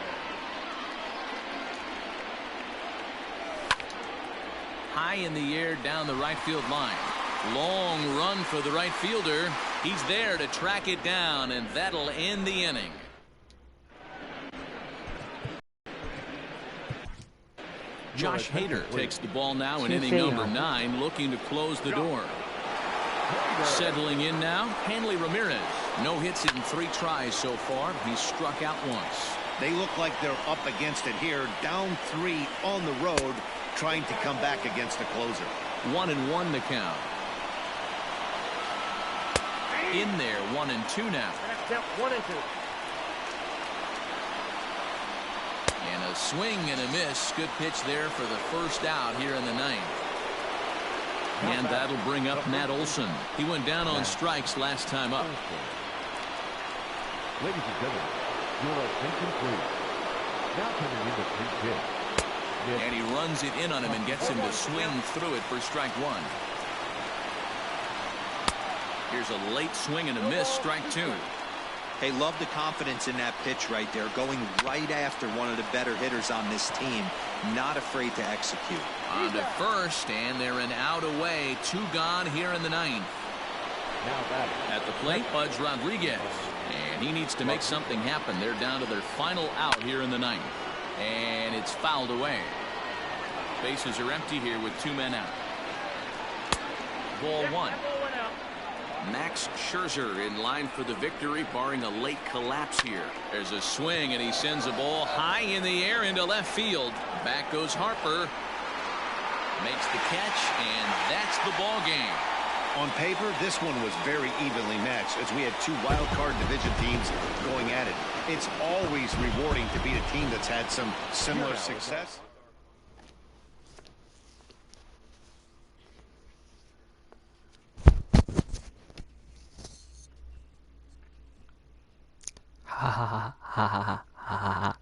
High in the air down the right field line. Long run for the right fielder. He's there to track it down, and that'll end the inning. Josh Hader takes the ball now in inning number 9, looking to close the door. Settling in now, Hanley Ramirez. No hits in 3 tries so far. He's struck out once. They look like they're up against it here. Down 3 on the road, trying to come back against the closer. 1-1 the count. In there, 1-2 now. And a swing and a miss. Good pitch there for the first out here in the 9th. And that'll bring up Matt Olson. He went down on strikes last time up. Ladies and gentlemen, your attention please. Now coming in the 3 pitch. And he runs it in on him and gets him to swing through it for strike 1. Here's a late swing and a miss, strike 2. Hey, love the confidence in that pitch right there, going right after one of the better hitters on this team. Not afraid to execute. On to first, and they're an out away. 2 gone here in the 9th. At the plate, Pudge Rodriguez. And he needs to make something happen. They're down to their final out here in the 9th. And it's fouled away. Bases are empty here with 2 men out. Ball 1. Max Scherzer in line for the victory, barring a late collapse here. There's a swing, and he sends a ball high in the air into left field. Back goes Harper. Makes the catch, and that's the ball game. On paper, this one was very evenly matched as we had 2 wild card division teams going at it. It's always rewarding to beat a team that's had some similar success. Ha ha ha ha ha ha ha ha.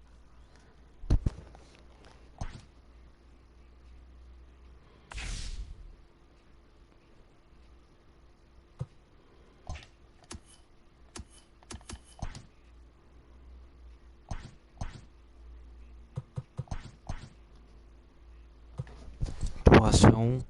Doação